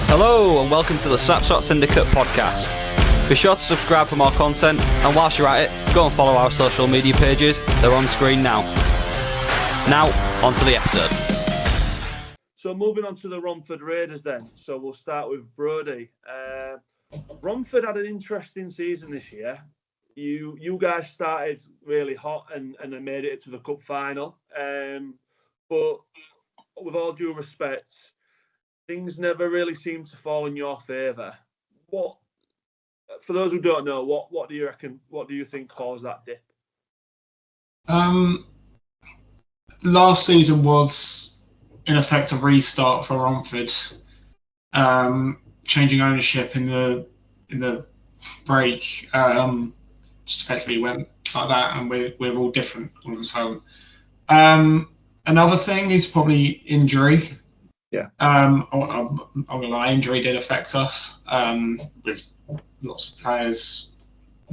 Hello and welcome to the Slapshot Syndicate Podcast. Be sure to subscribe for more content, and whilst you're at it, go and follow our social media pages. They're on screen now. Now, on to the episode. So moving on to the Romford Raiders then. So we'll start with Brodie. Romford had an interesting season this year. You guys started really hot and then made it to the cup final. But with all due respect, things never really seem to fall in your favour. For those who don't know, what do you reckon? What do you think caused that dip? Last season was, in effect, a restart for Romford. Changing ownership in the break, just effectively went like that, and we're all different all of a sudden. Another thing is probably injury. Yeah. I'm gonna lie, injury did affect us. With lots of players,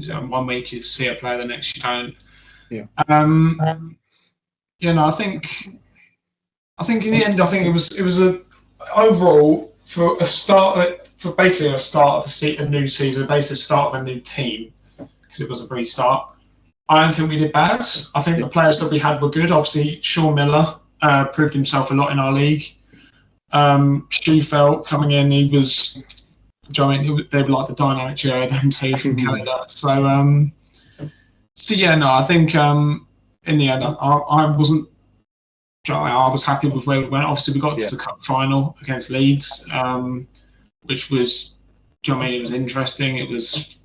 one week you see a player, the next you don't. Yeah. I think in the end, I think it was a overall for basically a start of a new season, basically start of a new team, because it was a restart. I don't think we did bad. I think the players that we had were good. Obviously, Sean Miller proved himself a lot in our league. Sheffield coming in, he was. They were like the dynamic duo then too from Canada. So I think in the end, I wasn't. I was happy with where we went. Obviously, we got to the cup final against Leeds, which was, it was interesting. It was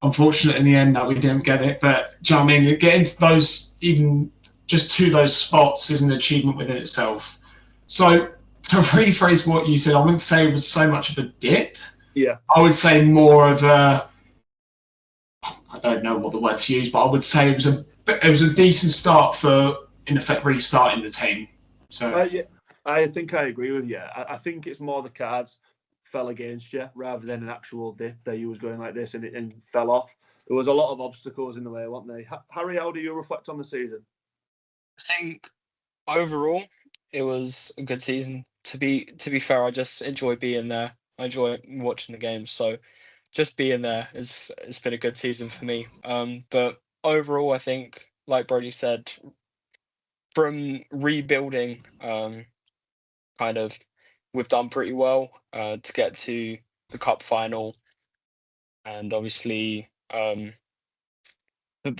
unfortunate in the end that we didn't get it, but getting to those, even just to those spots, is an achievement within itself. So to rephrase what you said, I wouldn't say it was so much of a dip. Yeah, I would say more of a. I don't know what the word to use, but I would say it was a decent start for, in effect, restarting the team. So I think I agree with you. I think it's more the cards fell against you rather than an actual dip that you was going like this and it fell off. There was a lot of obstacles in the way, weren't they? Harry, how do you reflect on the season? I think overall it was a good season. To be fair, I just enjoy being there. I enjoy watching the games. So just being there it's been a good season for me. But overall, I think, like Brodie said, from rebuilding, we've done pretty well to get to the cup final, and obviously the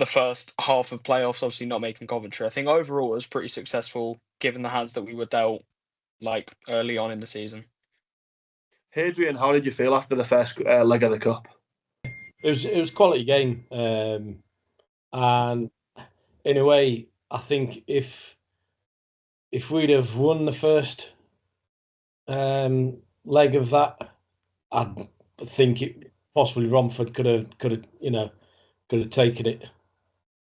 first half of playoffs, obviously not making Coventry. I think overall it was pretty successful given the hands that we were dealt like early on in the season. Hadrian, how did you feel after the first leg of the cup? It was quality game, and in a way, I think if we'd have won the first leg of that, I think it possibly Romford could have taken it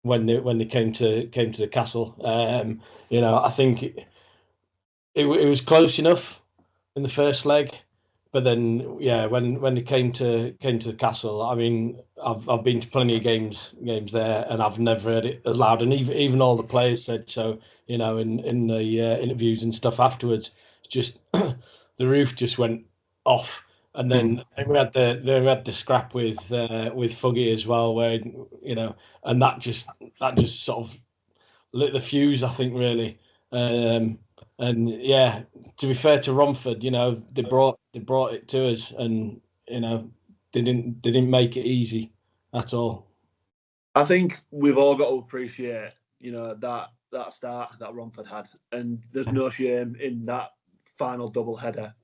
when they came to the castle. I think it was close enough in the first leg, but then when they came to the castle, I mean, I've been to plenty of games there, and I've never heard it as loud. And even all the players said so. In the interviews and stuff afterwards, just the roof just went off. And then they had the scrap with Fuggy as well, where and that just sort of lit the fuse, I think, really. To be fair to Romford, they brought it to us, and they didn't make it easy at all. I think we've all got to appreciate that start that Romford had, and there's no shame in that final double header,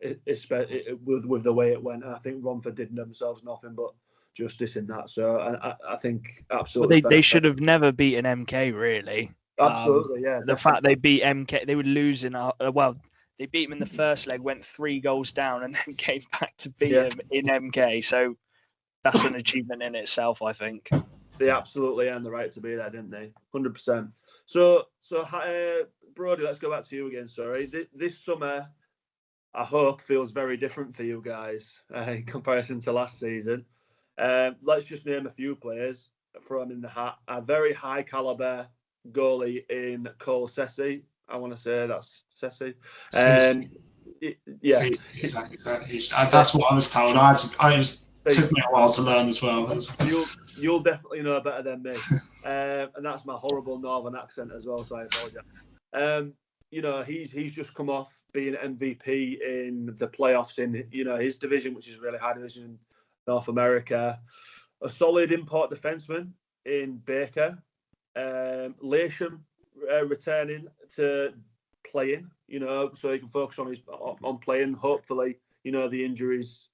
with the way it went. And I think Romford did themselves nothing but justice in that. So I think absolutely. Well, they should have never beaten MK, really. Absolutely, yeah. The fact they beat MK, they would lose they beat them in the first leg, went 3 goals down, and then came back to beat them in MK. So that's an achievement in itself, I think. They absolutely earned the right to be there, didn't they? 100%. So Brodie, let's go back to you again. Sorry, this summer, I hope, feels very different for you guys in comparison to last season. Let's just name a few players, throw them in the hat. A very high caliber goalie in Cole Sessi. I want to say that's Sessi. Yeah, exactly. That's what I was told. It took me a while to learn as well. You'll definitely know better than me, and that's my horrible northern accent as well. So I apologise. He's just come off being MVP in the playoffs in his division, which is really high division in North America. A solid import defenseman in Baker. Lasham returning to playing, so he can focus on playing. Hopefully, the injuries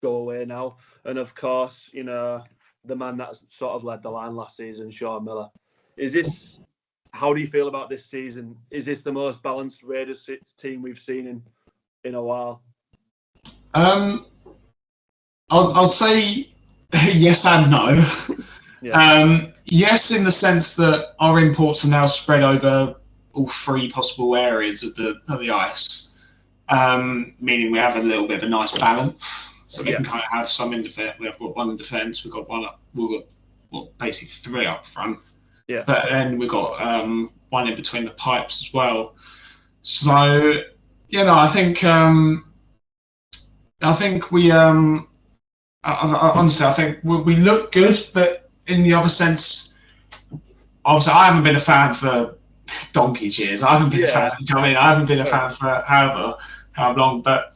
go away now. And of course, the man that sort of led the line last season, Sean Miller. How do you feel about this season? Is this the most balanced Raiders team we've seen in a while? I'll say yes and no. Yeah. Yes, in the sense that our imports are now spread over all three possible areas of the ice, meaning we have a little bit of a nice balance. So we can kind of have some in defence. We've got one in defence. We've got basically three up front. Yeah. But then we've got one in between the pipes as well. So I think we honestly I think we look good, but in the other sense, obviously I haven't been a fan for donkey's years. I haven't been a fan. Do you know what I mean? I haven't been a fan for however long. But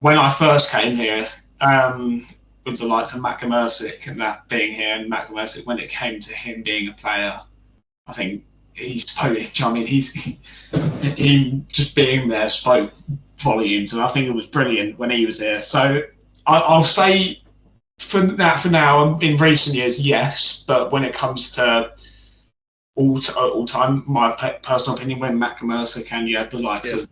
when I first came here, with the likes of Matt Gamersic and that being here, and Matt Gamersic, when it came to him being a player, I think he just being there spoke volumes, and I think it was brilliant when he was here. So I'll say for now, in recent years, yes, but when it comes to all time, my personal opinion, when Matt Gamersic and you had the likes of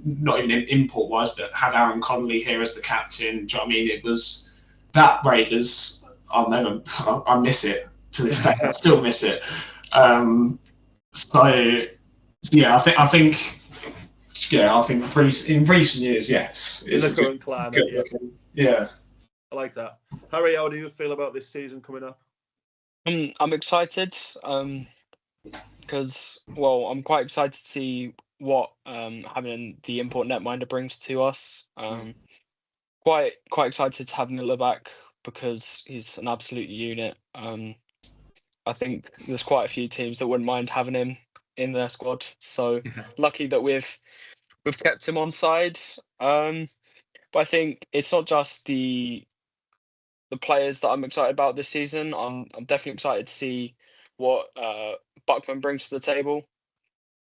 not even import wise, but had Aaron Connolly here as the captain. Do you know what I mean? It was that Raiders. I miss it to this day. I still miss it. I think in recent years, yes, it's a current climate. Yeah, I like that. Harry, how do you feel about this season coming up? I'm excited because I'm quite excited to see what having the import netminder brings to us. Quite excited to have Miller back because he's an absolute unit. I think there's quite a few teams that wouldn't mind having him in their squad. So lucky that we've kept him on side. But I think it's not just the players that I'm excited about this season. I'm definitely excited to see what Buckman brings to the table.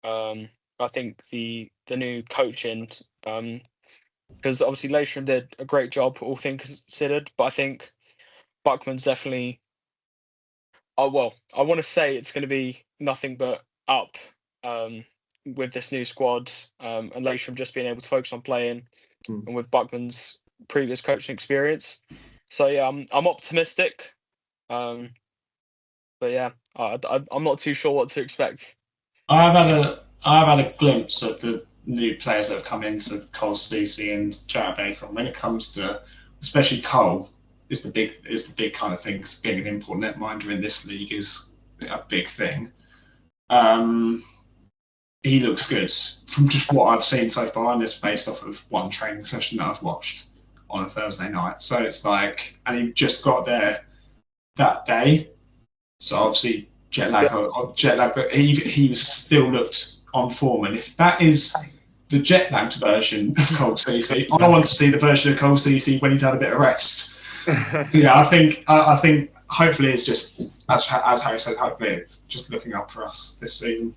I think the new coaching, because obviously Lasham did a great job, all things considered, but I think Buckman's definitely. I want to say it's going to be nothing but up with this new squad, and Lasham just being able to focus on playing, and with Buckman's previous coaching experience. So yeah, I'm optimistic, but yeah, I'm not too sure what to expect. I've had a glimpse of the new players that have come in, so Cole Ceci and Jared Baker. And when it comes to, especially Cole, is the big kind of thing. Cause being an import netminder in this league is a big thing. He looks good from just what I've seen so far, and this based off of one training session that I've watched on a Thursday night. So it's like, and he just got there that day. So obviously jet lag, but he was still looked on form. And if that is the jet lagged version of Cole Ceci, I want to see the version of Cole Ceci when he's had a bit of rest. So yeah, I think hopefully it's just as Harry said, hopefully it's just looking up for us this season.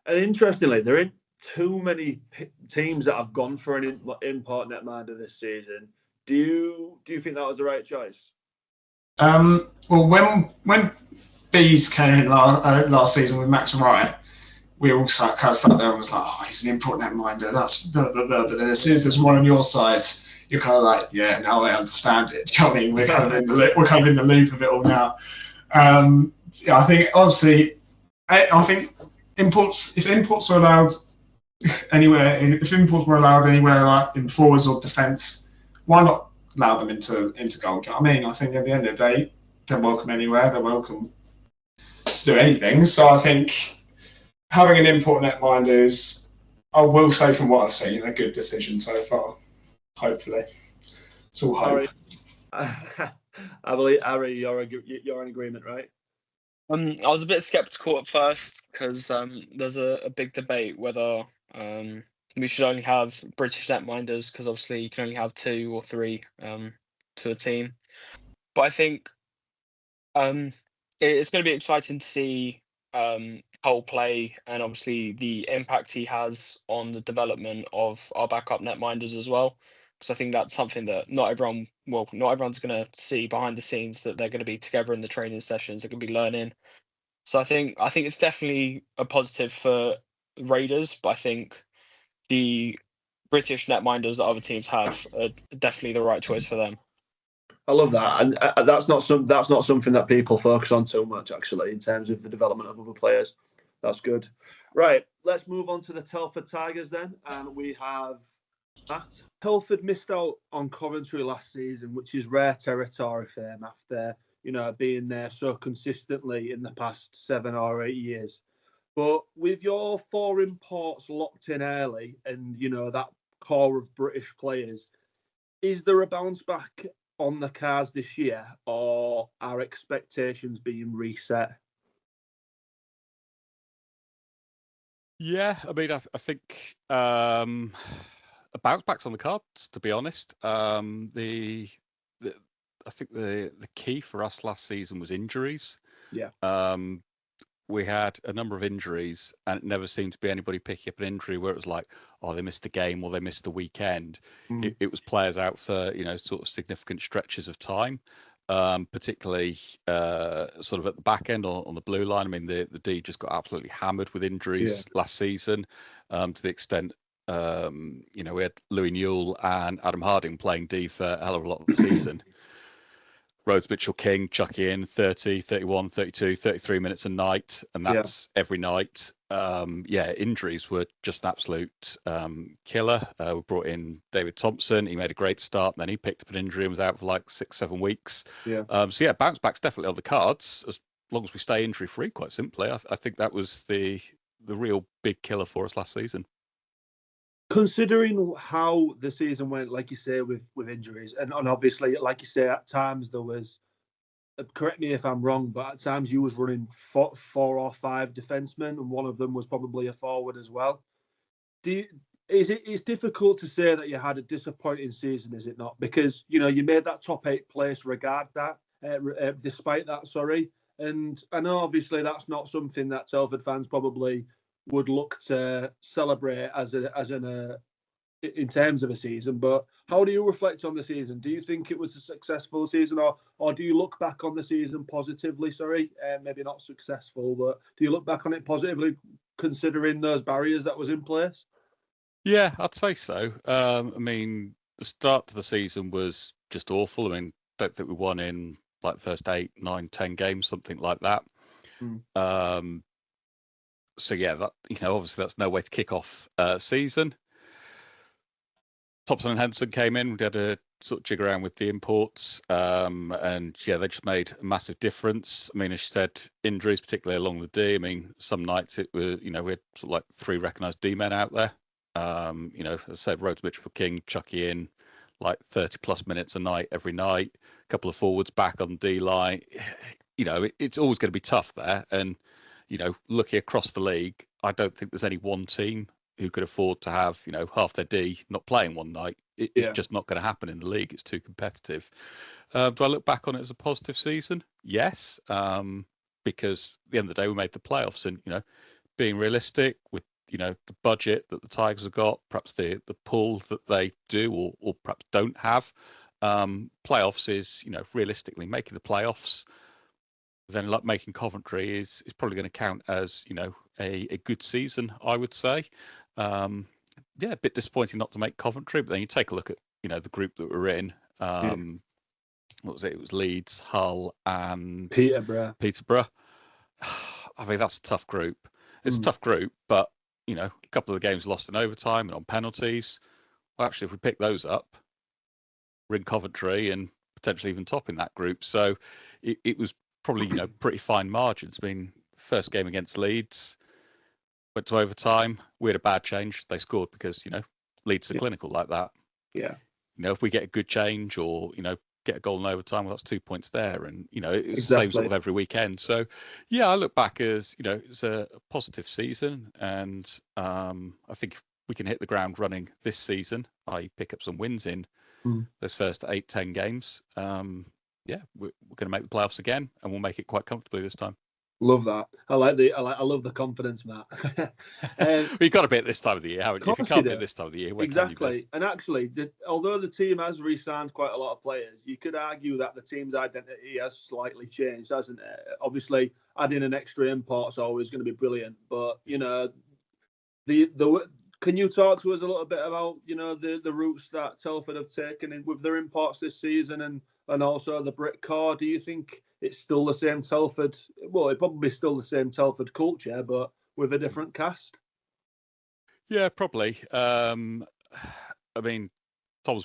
And interestingly, there ain't too many teams that have gone for an import netminder this season. Do you think that was the right choice? Well, when Bees came in last season with Max Wright, we all sat there and was like, oh, he's an import netminder. That's blah, blah, blah. But then as soon as there's one on your side, you're kind of like, yeah, now I understand it. Do you know what I mean? We're kind of in the loop of it all now. I think obviously, I think if imports are allowed anywhere, like in forwards or defence, why not allow them into goal? Do you know what I mean? I think at the end of the day, they're welcome anywhere. They're welcome to do anything. So I think having an import netminder is I will say from what I've seen, a good decision so far. Hopefully, it's all hope. I believe, Harry, you're in agreement, right? I was a bit skeptical at first because there's a big debate whether we should only have British netminders, because obviously you can only have 2 or 3 to a team. But I think it's going to be exciting to see Cole play, and obviously the impact he has on the development of our backup netminders as well. Because I think that's something that not everyone's going to see behind the scenes, that they're going to be together in the training sessions, they're going to be learning. So I think it's definitely a positive for Raiders, but I think the British netminders that other teams have are definitely the right choice for them. I love that, and that's not something that people focus on too much, actually, in terms of the development of other players. That's good. Right, let's move on to the Telford Tigers then, and we have that. Telford missed out on Coventry last season, which is rare territory for them after being there so consistently in the past 7 or 8 years. But with your 4 imports locked in early, and that core of British players, is there a bounce back on the cards this year, or are expectations being reset? Yeah, I mean, I think a bounce back's on the cards, to be honest. I think the key for us last season was injuries. Yeah. We had a number of injuries, and it never seemed to be anybody picking up an injury where it was like, oh, they missed a game or they missed a weekend. It was players out for sort of significant stretches of time, particularly sort of at the back end on the blue line. I mean, the D just got absolutely hammered with injuries last season, to the extent we had Louis Newell and Adam Harding playing D for a hell of a lot of the season. Rhodes Mitchell-King chucking in 30, 31, 32, 33 minutes a night, and that's every night. Injuries were just an absolute killer. We brought in David Thompson. He made a great start, and then he picked up an injury and was out for like 6-7 weeks. Bounce back's definitely on the cards, as long as we stay injury-free, quite simply. I think that was the real big killer for us last season. Considering how the season went, like you say, with injuries, and obviously, like you say, at times there was, correct me if I'm wrong, but at times you was running 4 or 5 defensemen, and one of them was probably a forward as well. It's difficult to say that you had a disappointing season, is it not? Because you made that top 8 place despite that. Sorry, and I know obviously that's not something that Telford fans probably would look to celebrate in terms of a season. But how do you reflect on the season? Do you think it was a successful season, or do you look back on the season positively? Sorry, maybe not successful, but do you look back on it positively, considering those barriers that was in place? Yeah, I'd say so. I mean, the start to the season was just awful. I mean, don't think we won in like the first 8, 9, 10 games, something like that. That obviously that's no way to kick off season. Thompson and Henderson came in. We had a sort of jig around with the imports, and they just made a massive difference. I mean, as you said, injuries, particularly along the D. I mean, some nights it was, we had sort of like 3 recognised D men out there. As I said, Rhodes Mitchell-King chucking in like 30 plus minutes a night every night. A couple of forwards back on D line. It's always going to be tough there, and looking across the league, I don't think there's any one team who could afford to have, half their D not playing one night. It's just not going to happen in the league. It's too competitive. Do I look back on it as a positive season? Yes, because at the end of the day, we made the playoffs, and being realistic with the budget that the Tigers have got, perhaps the pull that they do or perhaps don't have, playoffs is realistically making the playoffs. Then like making Coventry is probably going to count as a good season, I would say. A bit disappointing not to make Coventry, but then you take a look at the group that we're in. What was it? It was Leeds, Hull, and Peterborough. I mean, that's a tough group. It's a tough group, but a couple of the games lost in overtime and on penalties. Well, actually, if we pick those up, we're in Coventry and potentially even top in that group. So it was probably pretty fine margins. I mean, first game against Leeds, went to overtime. We had a bad change. They scored because, Leeds are clinical like that. Yeah. If we get a good change or, get a goal in overtime, well, that's 2 points there. And, it's Exactly. the same sort of every weekend. So, yeah, I look back as, it's a positive season. And I think if we can hit the ground running this season, i.e. pick up some wins in those first 8-10 games, we're going to make the playoffs again, and we'll make it quite comfortably this time. Love that. I love the confidence, Matt. You've got to be at this time of the year, haven't you? If you can't be at this time of the year, where can you be? And actually, although the team has re-signed quite a lot of players, you could argue that the team's identity has slightly changed, hasn't it? Obviously, adding an extra import is always going to be brilliant, but can you talk to us a little bit about the routes that Telford have taken with their imports this season and also the Brit core? Do you think it's still the same Telford? Well, it probably still the same Telford culture, but with a different cast. Yeah, probably. Tom's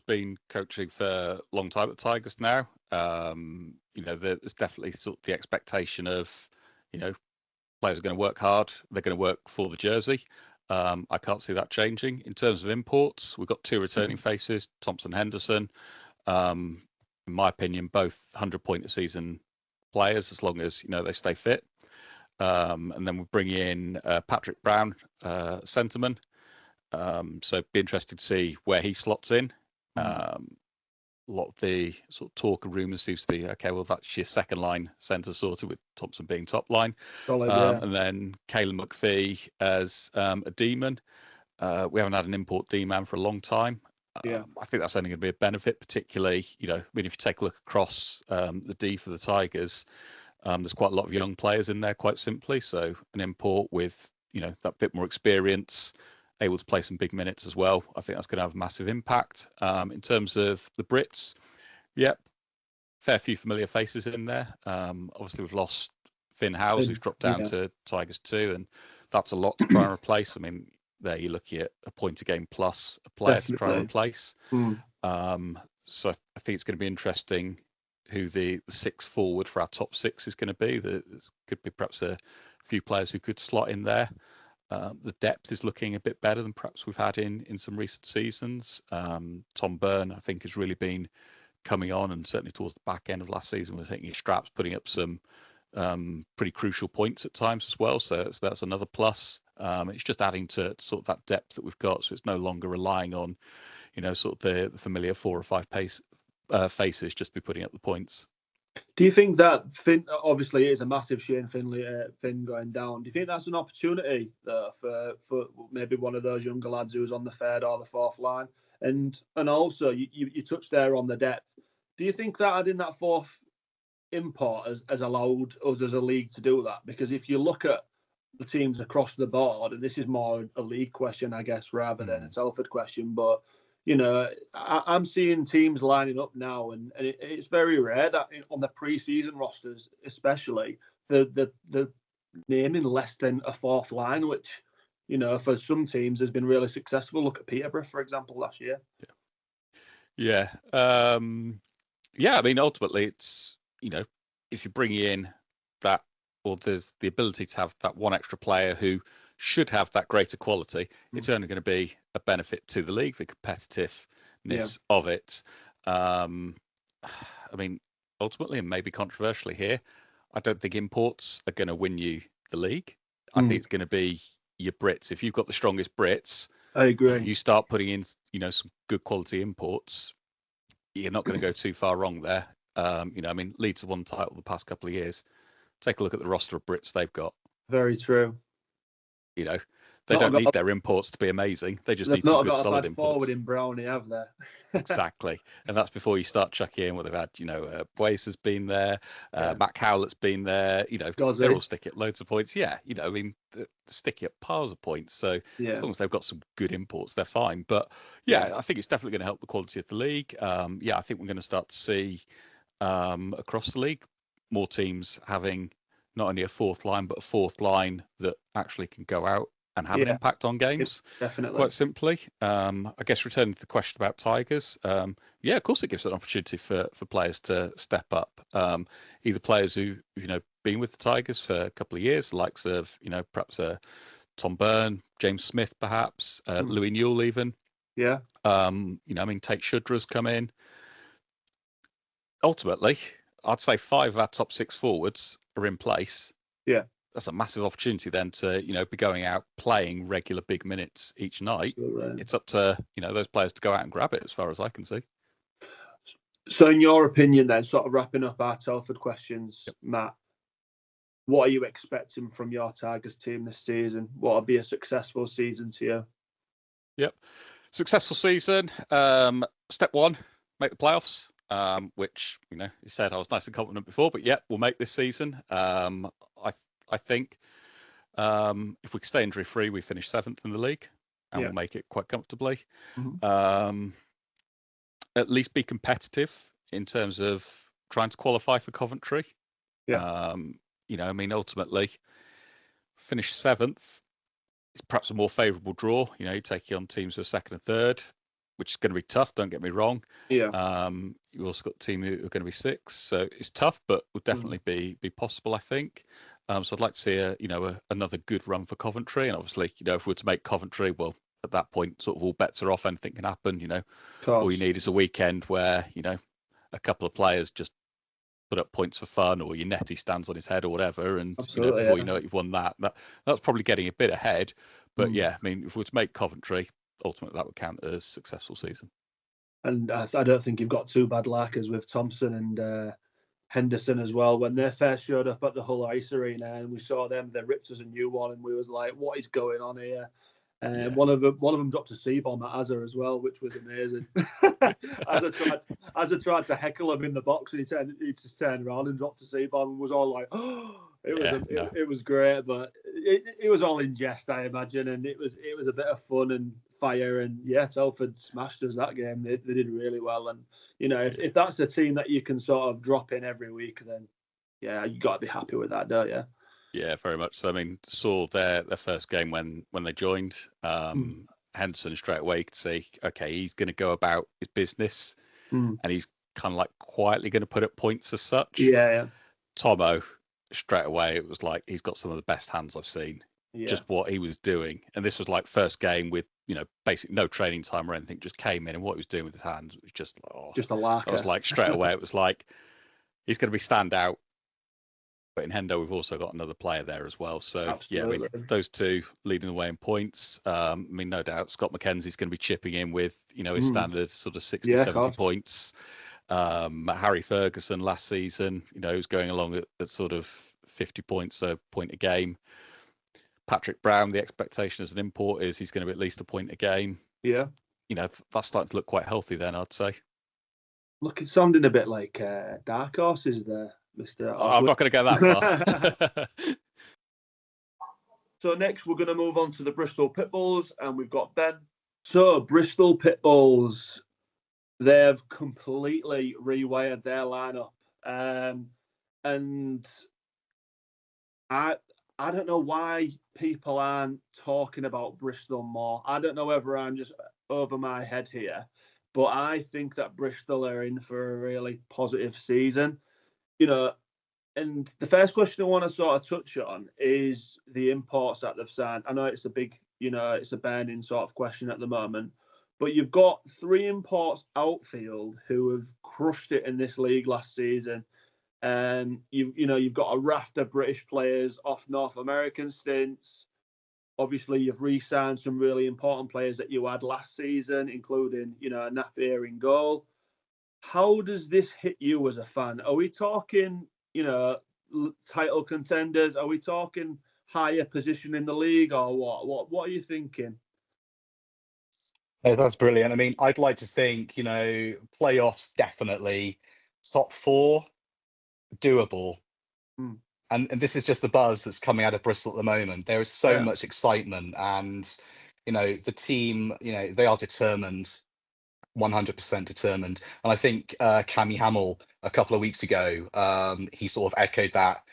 been coaching for a long time at Tigers now. There's definitely sort of the expectation of, players are going to work hard. They're going to work for the jersey. I can't see that changing. In terms of imports, we've got 2 returning faces, Thompson Henderson. In my opinion, both 100-point a season players, as long as they stay fit. And then we'll bring in Patrick Brown, centreman. So it'd be interesting to see where he slots in. A lot of the sort of talk and rumours seems to be, okay, well, that's your second line centre sorted, with Thompson being top line. And then Caelan McPhee as a D-man. We haven't had an import D-man for a long time. I think that's only going to be a benefit, particularly, if you take a look across the D for the Tigers, there's quite a lot of young players in there, quite simply. So an import with, that bit more experience, able to play some big minutes as well, I think that's going to have a massive impact. In terms of the Brits, fair few familiar faces in there. Obviously, we've lost Finn Howes, who's dropped down to Tigers 2, and that's a lot to try and replace. There you're looking at a point a game plus a player to try and replace. So I think it's going to be interesting who the 6th forward for our top 6 is going to be. There could be perhaps a few players who could slot in there. The depth is looking a bit better than perhaps we've had in some recent seasons. Tom Byrne, I think, has really been coming on, and certainly towards the back end of last season was hitting his straps, putting up some pretty crucial points at times as well. So that's another plus. It's just adding to sort of that depth that we've got. So it's no longer relying on, sort of the familiar 4 or 5 faces just be putting up the points. Do you think that Finn, obviously it is a massive shame Finn going down. Do you think that's an opportunity for maybe one of those younger lads who was on the 3rd or the 4th line? And also you touched there on the depth. Do you think that adding that 4th import has allowed us as a league to do that? Because if you look at the teams across the board, and this is more a league question, I guess, rather than a Telford question, but I'm seeing teams lining up now, and it's very rare that on the pre-season rosters, especially, the naming less than a 4th line, which, for some teams has been really successful. Look at Peterborough, for example, last year. Ultimately, it's, if you bring in that, or there's the ability to have that one extra player who should have that greater quality, it's only going to be a benefit to the league, the competitiveness of it. Ultimately, and maybe controversially here, I don't think imports are going to win you the league. I think it's going to be your Brits. If you've got the strongest Brits, I agree. You start putting in, some good quality imports, you're not going to go too far wrong there. Leeds have won the title the past couple of years. Take a look at the roster of Brits they've got. Very true. They don't need their imports to be amazing. They just need some good, solid imports. Forward in Brownie, have they? Exactly. And that's before you start chucking in what they've had. Boyce has been there. Matt Cowlett's been there. They're all sticking at loads of points. Yeah. They're sticking at piles of points. So as long as they've got some good imports, they're fine. But I think it's definitely going to help the quality of the league. I think we're going to start to see across the league more teams having not only a 4th line, but a 4th line that actually can go out and have an impact on games. Definitely. Quite simply. I guess returning to the question about Tigers, of course it gives an opportunity for players to step up. Either players who've been with the Tigers for a couple of years, the likes of, perhaps a Tom Byrne, James Smith, perhaps, Louis Newell even. Yeah. Tate Shudra's come in. Ultimately, I'd say 5 of our top 6 forwards are in place. Yeah. That's a massive opportunity then to, be going out playing regular big minutes each night. Absolutely. It's up to, those players to go out and grab it as far as I can see. So in your opinion then, sort of wrapping up our Telford questions, Yep. Matt, what are you expecting from your Tigers team this season? What will be a successful season to you? Yep. Successful season. Step 1, make the playoffs, which, you said I was nice and confident before, but yeah, we'll make this season. I think if we stay injury free, we finish 7th in the league and we'll make it quite comfortably. Mm-hmm. At least be competitive in terms of trying to qualify for Coventry. Yeah. Ultimately, finish 7th. It's perhaps a more favourable draw. You take on teams who are 2nd and 3rd, which is going to be tough. Don't get me wrong. Yeah. You also got a team who are going to be 6th, so it's tough, but will definitely be possible, I think. So I'd like to see another good run for Coventry, and obviously, if we were to make Coventry, well, at that point, sort of all bets are off. Anything can happen. All you need is a weekend where a couple of players just put up points for fun, or your netty stands on his head, or whatever, and before you know it, you've won that. That's probably getting a bit ahead. But if we were to make Coventry, ultimately that would count as a successful season. And I don't think you've got too bad larkers with Thompson and Henderson as well. When they first showed up at the Hull Ice Arena and we saw them, they ripped us a new one, and we was like, "What is going on here?" One of them dropped a C-bomb at Azza as well, which was amazing. Azza tried to heckle him in the box, and he just turned around and dropped a C-bomb and was all like, "Oh!" It was great, but it was all in jest, I imagine, and it was a bit of fun and fire, and Telford smashed us that game. They did really well, and if that's a team that you can sort of drop in every week, then you got to be happy with that, don't you? Yeah, very much so. I mean, saw their first game when they joined. Henderson straight away, you could see, okay, he's going to go about his business, and he's kind of like quietly going to put up points as such. Yeah. Tomo, straight away, it was like he's got some of the best hands I've seen. Yeah. Just what he was doing, and this was like first game with basically no training time or anything. Just came in, and what he was doing with his hands was just a lark. I was like straight away, it was like he's going to be standout. But in Hendo, we've also got another player there as well. So, absolutely. Those two leading the way in points. No doubt Scott McKenzie's going to be chipping in with, his standard sort of 60, 70 points. Harry Ferguson last season, who's going along at sort of 50 points, so a point a game. Patrick Brown, the expectation as an import is he's going to be at least a point a game. Yeah. That's starting to look quite healthy then, I'd say. Look, it's sounding a bit like dark horses there. Mr. I'm not going to go that far. So next we're going to move on to the Bristol Pitbulls, and we've got Ben. So Bristol Pitbulls, they've completely rewired their lineup, and I don't know why people aren't talking about Bristol more. I don't know whether I'm just over my head here, but I think that Bristol are in for a really positive season. And the first question I want to sort of touch on is the imports that they've signed. I know it's a big, it's a burning sort of question at the moment, but you've got 3 imports outfield who have crushed it in this league last season. You've got a raft of British players off North American stints. Obviously, you've re-signed some really important players that you had last season, including, Napier in goal. How does this hit you as a fan? Are we talking, title contenders? Are we talking higher position in the league, or what are you thinking? Yeah, that's brilliant. I mean, I'd like to think, playoffs definitely, top 4 doable. And this is just the buzz that's coming out of Bristol at the moment. There is so much excitement, and the team, they are determined. 100% determined. And I think Cammy Hamill a couple of weeks ago, he sort of echoed that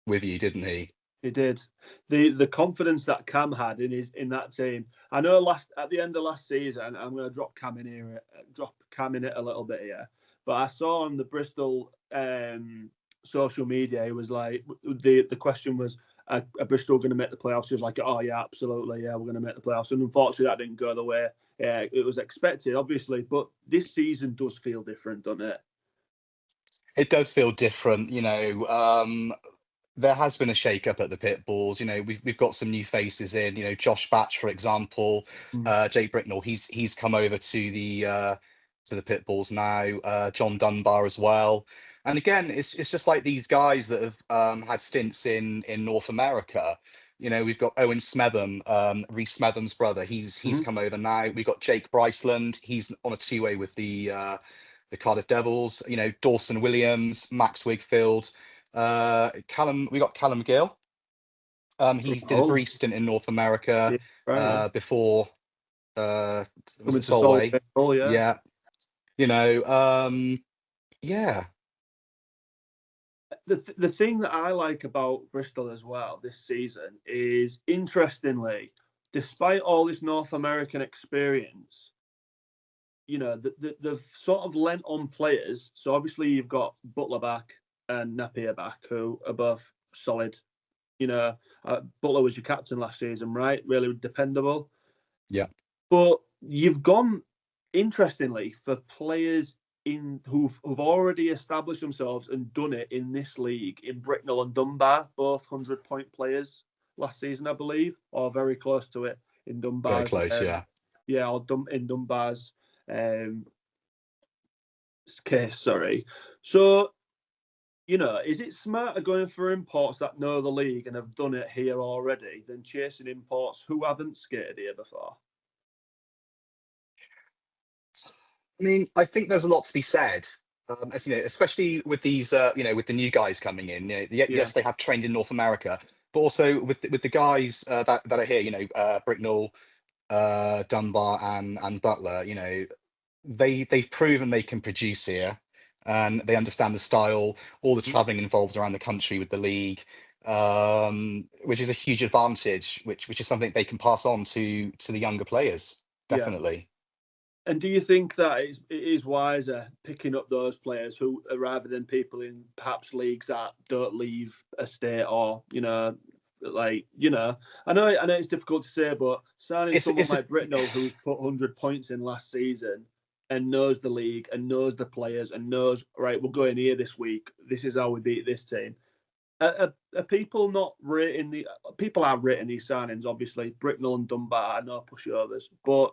with you, didn't he? He did. The confidence that Cam had in that team. I know at the end of last season, I'm going to drop Cam in it a little bit here, but I saw on the Bristol social media, it was like the question was, are Bristol going to make the playoffs? He was like, oh yeah, absolutely, yeah, we're going to make the playoffs. And unfortunately, that didn't go the way it was expected, obviously. But this season does feel different, doesn't it? It does feel different, there has been a shake-up at the Pitbulls. We've got some new faces in. Josh Batch, for example, Jake Bricknell. He's come over to the Pitbulls now. John Dunbar as well. And again, it's just like these guys that have had stints in North America. We've got Owen Smetham, Reece Smetham's brother. He's come over now. We've got Jake Bryceland. He's on a two-way with the Cardiff Devils. Dawson Williams, Max Wigfield. We got Callum Gill. He did a brief stint in North America before was it Solway? Yeah. Yeah. The thing that I like about Bristol as well this season is, interestingly, despite all this North American experience, they've sort of lent on players. So obviously you've got Butler back and Napier back, who are both solid. Butler was your captain last season, right? Really dependable. Yeah. But you've gone, interestingly, for players who've already established themselves and done it in this league, in Bricknell and Dunbar, both 100-point players last season, I believe, or very close to it in Dunbar's. Very close, yeah. Yeah, or in Dunbar's case, sorry. So, is it smarter going for imports that know the league and have done it here already than chasing imports who haven't skated here before? I mean, I think there's a lot to be said, especially with these, with the new guys coming in. Yes, they have trained in North America, but also with the guys that are here. Bricknell, Dunbar, and Butler. They've proven they can produce here, and they understand the style, all the travelling involved around the country with the league, which is a huge advantage, which is something they can pass on to the younger players. Definitely. Yeah. And do you think that it is wiser picking up those players who, rather than people in perhaps leagues that don't leave a state, or I know it's difficult to say, but signing someone like Bricknell, who's put 100 points in last season and knows the league and knows the players and knows, right, we're going here this week, this is how we beat this team. Are people not rating people are rating these signings, obviously. Bricknell and Dunbar are no pushovers, but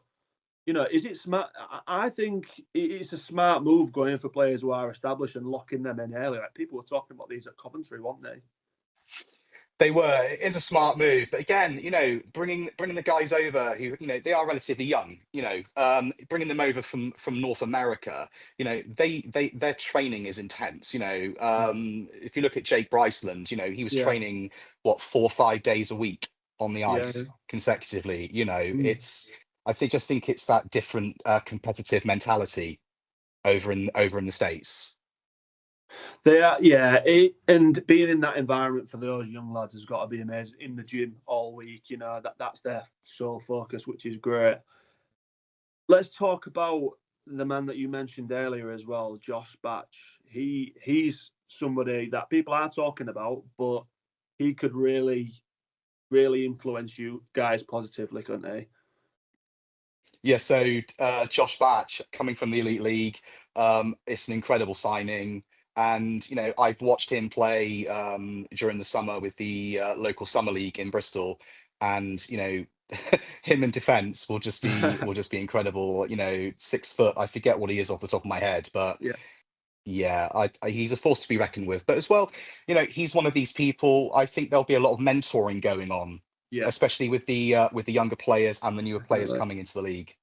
is it smart? I think it's a smart move going for players who are established and locking them in early. Like, people were talking about these at Coventry, weren't they? They were. It is a smart move, but again, bringing the guys over who, they are relatively young. Bringing them over from North America. Their training is intense. If you look at Jake Bryceland, he was training 4 or 5 days a week on the ice consecutively. I just think it's that different competitive mentality over in the States. They are, and being in that environment for those young lads has got to be amazing. In the gym all week, that's their sole focus, which is great. Let's talk about the man that you mentioned earlier as well, Josh Batch. He's somebody that people are talking about, but he could really, really influence you guys positively, couldn't he? Yeah, so Josh Batch, coming from the Elite League, it's an incredible signing. And, I've watched him play during the summer with the local summer league in Bristol. And, him in defence will just be incredible. 6 foot, I forget what he is off the top of my head, but he's a force to be reckoned with. But as well, he's one of these people. I think there'll be a lot of mentoring going on. Yeah. Especially with the younger players and the newer players coming into the league.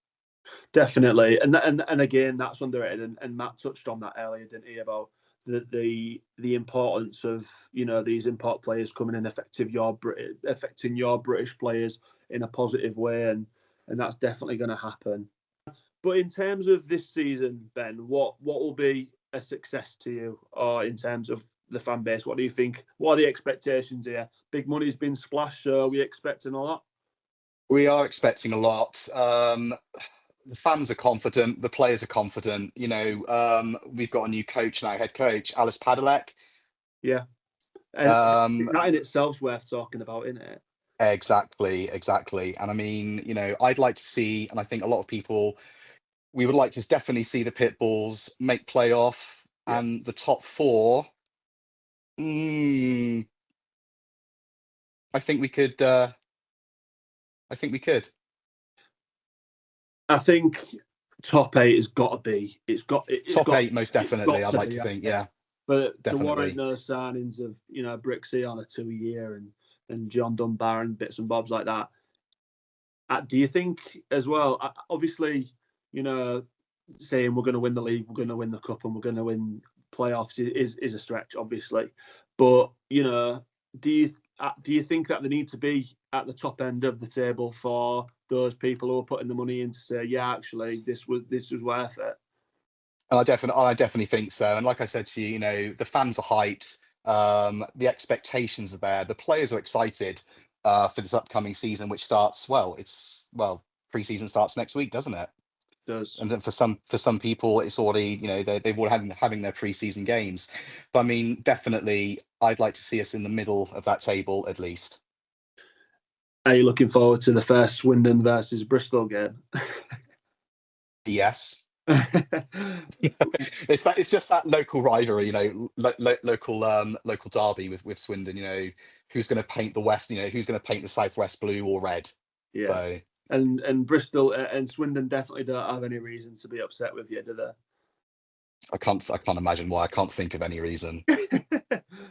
Definitely, and again, that's underrated. And Matt touched on that earlier, didn't he? About the importance of these import players coming in, affecting your British players in a positive way, and that's definitely going to happen. But in terms of this season, Ben, what will be a success to you, or in terms of the fan base? What do you think? What are the expectations here? Big money's been splashed, so are we expecting a lot? We are expecting a lot. The fans are confident. The players are confident. We've got a new coach now, head coach, Alice Padalek. Yeah. And that in itself's worth talking about, isn't it? Exactly. And I mean, I'd like to see, and I think a lot of people, we would like to definitely see the Pitbulls make playoff, and the top four. I think we could. I think top 8 has got to be. It's got top 8 most definitely. I'd like to think, But definitely. to warrant those signings of Brixie on a 2-year and John Dunbar and bits and bobs like that. Do you think as well? Obviously, saying we're going to win the league, we're going to win the cup, and we're going to win playoffs is a stretch, obviously. But do you think that they need to be at the top end of the table for those people who are putting the money in to say, yeah, actually, this was worth it? And I definitely think so. And like I said to you, the fans are hyped. The expectations are there. The players are excited for this upcoming season, which starts pre-season starts next week, doesn't it? It does. And then for some people, it's already they've already having their pre-season games. But I mean, definitely, I'd like to see us in the middle of that table at least. Are you looking forward to the first Swindon versus Bristol game? Yes. It's just that local rivalry, local derby with Swindon. Who's going to paint the west? Who's going to paint the southwest blue or red? Yeah. So, and Bristol and Swindon definitely don't have any reason to be upset with you, do they? I can't imagine why. I can't think of any reason.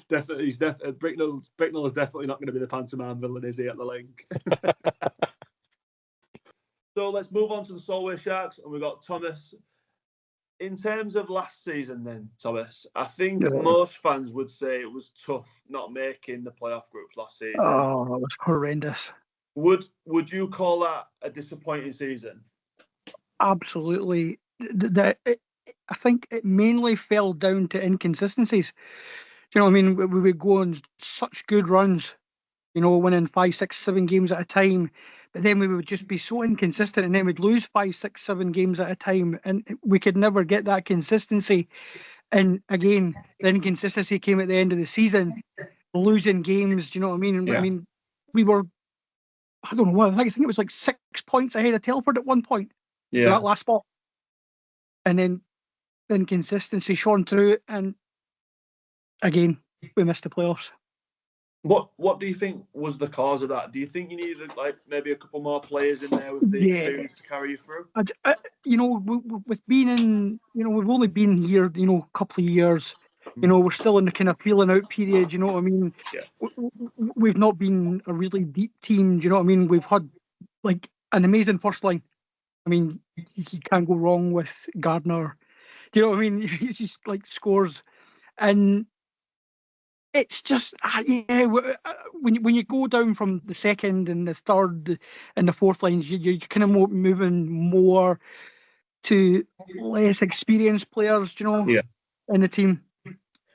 Definitely, Bricknell is definitely not going to be the pantomime villain, is he, at the link? So let's move on to the Solway Sharks, and we've got Thomas. In terms of last season then, Thomas, I think most fans would say it was tough not making the playoff groups last season. Oh, it was horrendous. Would you call that a disappointing season? Absolutely. I think it mainly fell down to inconsistencies. Do you know what I mean? We would go on such good runs, winning 5, 6, 7 games at a time. But then we would just be so inconsistent, and then we'd lose 5, 6, 7 games at a time, and we could never get that consistency. And again, the inconsistency came at the end of the season, losing games. Do you know what I mean? Yeah. I mean, we were, I don't know what, I think it was like 6 points ahead of Telford at one point. Yeah. That last spot. And then the inconsistency shone through, and again, we missed the playoffs. What do you think was the cause of that? Do you think you needed maybe a couple more players in there with the experience to carry you through? With being in, we've only been here, a couple of years. We're still in the kind of feeling out period. You know what I mean? Yeah. We've not been a really deep team. Do you know what I mean? We've had an amazing first line. I mean, you can't go wrong with Gardner. Do you know what I mean? He's just scores, and it's just when you go down from the second and the third and the fourth lines, you're kind of moving more to less experienced players, in the team,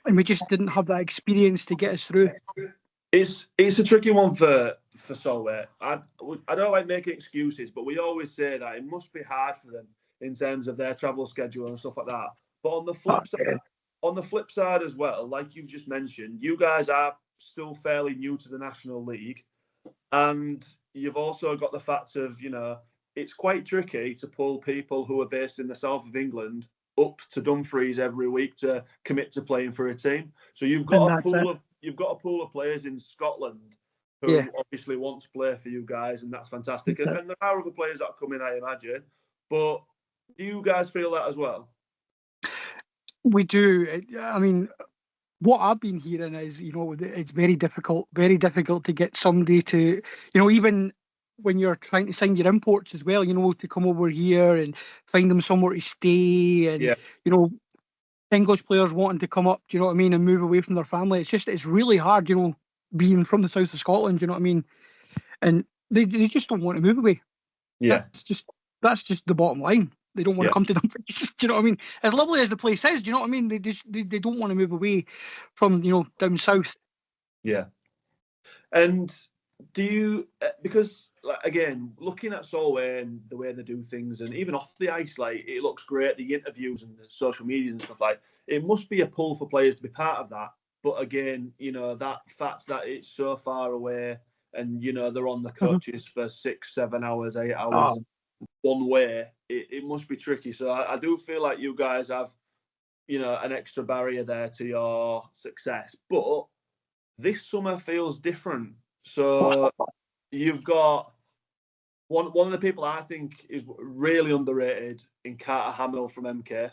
and we just didn't have that experience to get us through. It's a tricky one for Solway. I don't like making excuses, but we always say that it must be hard for them in terms of their travel schedule and stuff like that. But on the flip side as well, like you've just mentioned, you guys are still fairly new to the National League, and you've also got the fact of it's quite tricky to pull people who are based in the south of England up to Dumfries every week to commit to playing for a team. So you've got a pool of players in Scotland who obviously want to play for you guys, and that's fantastic. And there are other players that come in, I imagine. But do you guys feel that as well? We do. I mean, what I've been hearing is, it's very difficult to get somebody to, even when you're trying to sign your imports as well, to come over here and find them somewhere to stay, and English players wanting to come up, do you know what I mean, and move away from their family. It's really hard, being from the south of Scotland, do you know what I mean? And they just don't want to move away. Yeah. That's just the bottom line. They don't want to come to Dumfries. Do you know what I mean? As lovely as the place is, do you know what I mean? They don't want to move away from down south. Yeah. And do you, because again, looking at Solway and the way they do things, and even off the ice, it looks great. The interviews and the social media and stuff it must be a pull for players to be part of that. But again, that fact that it's so far away, and they're on the coaches for 6, 7 hours, 8 hours one way. It must be tricky. So I do feel like you guys have, an extra barrier there to your success. But this summer feels different. So you've got one of the people I think is really underrated in Carter Hamill from MK.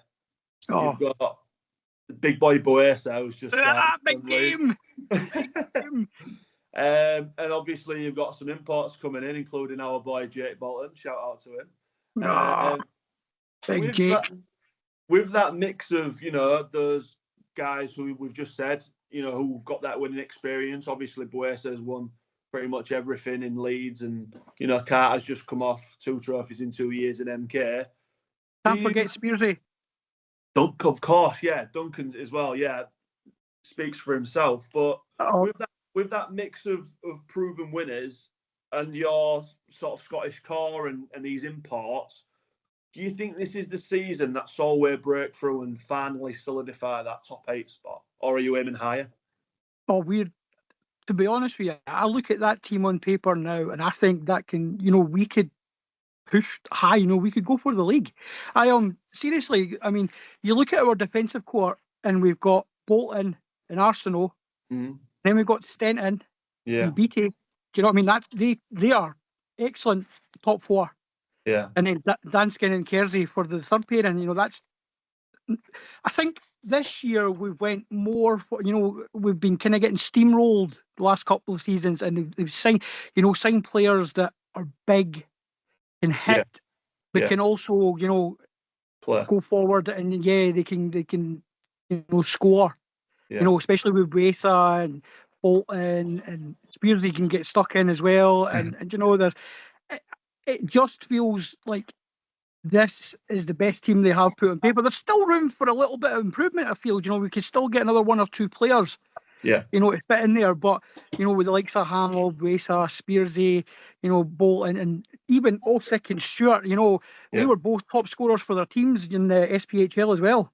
You've got the big boy Boesa, who's just big game. And obviously you've got some imports coming in, including our boy Jake Bolton. Shout out to him. Big Jake. With that mix of, those guys who we've just said, who've got that winning experience. Obviously, Boesa has won pretty much everything in Leeds, and, Carter's just come off 2 trophies in 2 years in MK. Can't forget Spearsy. Of course, yeah. Duncan as well, yeah. Speaks for himself. But with that mix of proven winners and your sort of Scottish core and these imports, do you think this is the season that Solway break through and finally solidify that top 8 spot? Or are you aiming higher? To be honest with you, I look at that team on paper now and I think that can, we could push high, we could go for the league. Seriously, you look at our defensive core and we've got Bolton and Arsenal, then we've got Stenton and Beattie. Do you know what I mean? That they are excellent top 4. Yeah. And then Danskin and Kersey for the third pairing. That's. I think this year we went more for. We've been kind of getting steamrolled the last couple of seasons, and they've signed players that are big, can hit, but can also go forward, and they can score. Yeah. Especially with Boesa and Bolton and Spearsy can get stuck in as well, and there's. It just feels like this is the best team they have put on paper. There's still room for a little bit of improvement, I feel. We could still get another 1 or 2 players, to fit in there. But, with the likes of Hamill, Boesa, Spearsy, Bolton, and even Osick and Stewart, they were both top scorers for their teams in the SPHL as well.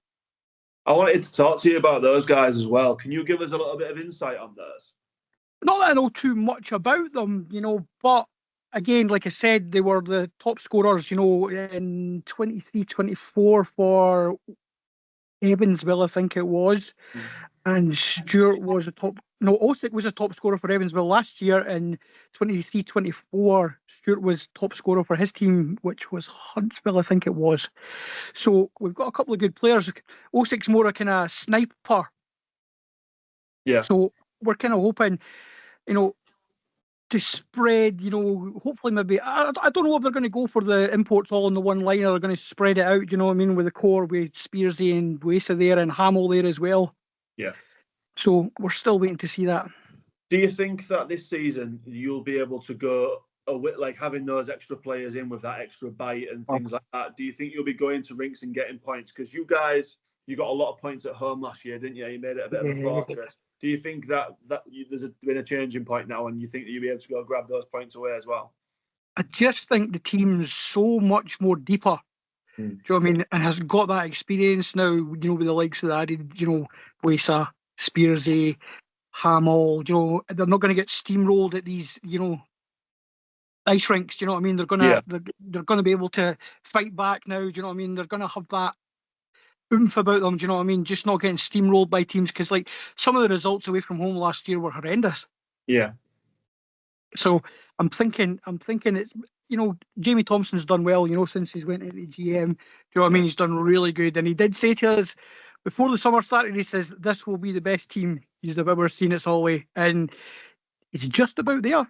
I wanted to talk to you about those guys as well. Can you give us a little bit of insight on those? Not that I know too much about them, but again, like I said, they were the top scorers, in 23-24 for Evansville, I think it was. And Stewart was Osick was a top scorer for Evansville last year. In 23-24, Stewart was top scorer for his team, which was Huntsville, I think it was. So we've got a couple of good players. Osick's more a kind of sniper. Yeah. So we're kind of hoping, to spread, hopefully maybe, I don't know if they're going to go for the imports all in the one line or they're going to spread it out, with the core with Spearsy and Boesa there and Hamill there as well. Yeah. So we're still waiting to see that. Do you think that this season you'll be able to go, like having those extra players in with that extra bite and things like that? Do you think you'll be going to rinks and getting points? Because you guys, you got a lot of points at home last year, didn't you? You made it a bit of a fortress. Do you think that there's been a changing point now and you think that you'll be able to go grab those points away as well? I just think the team's so much more deeper. Do you know what I mean? And has got that experience now, with the likes of the added, Boesa, Spearsy, Hamill, they're not going to get steamrolled at these, ice rinks. Do you know what I mean? They're going to they're going to be able to fight back now. Do you know what I mean? They're going to have that oomph about them, do you know what I mean? Just not getting steamrolled by teams, because some of the results away from home last year were horrendous. Yeah. So I'm thinking it's, Jamie Thompson's done well, since he's went into the GM. Do you know what I mean? He's done really good. And he did say to us before the summer started, he says, this will be the best team he's ever seen at Solway. And it's just about there.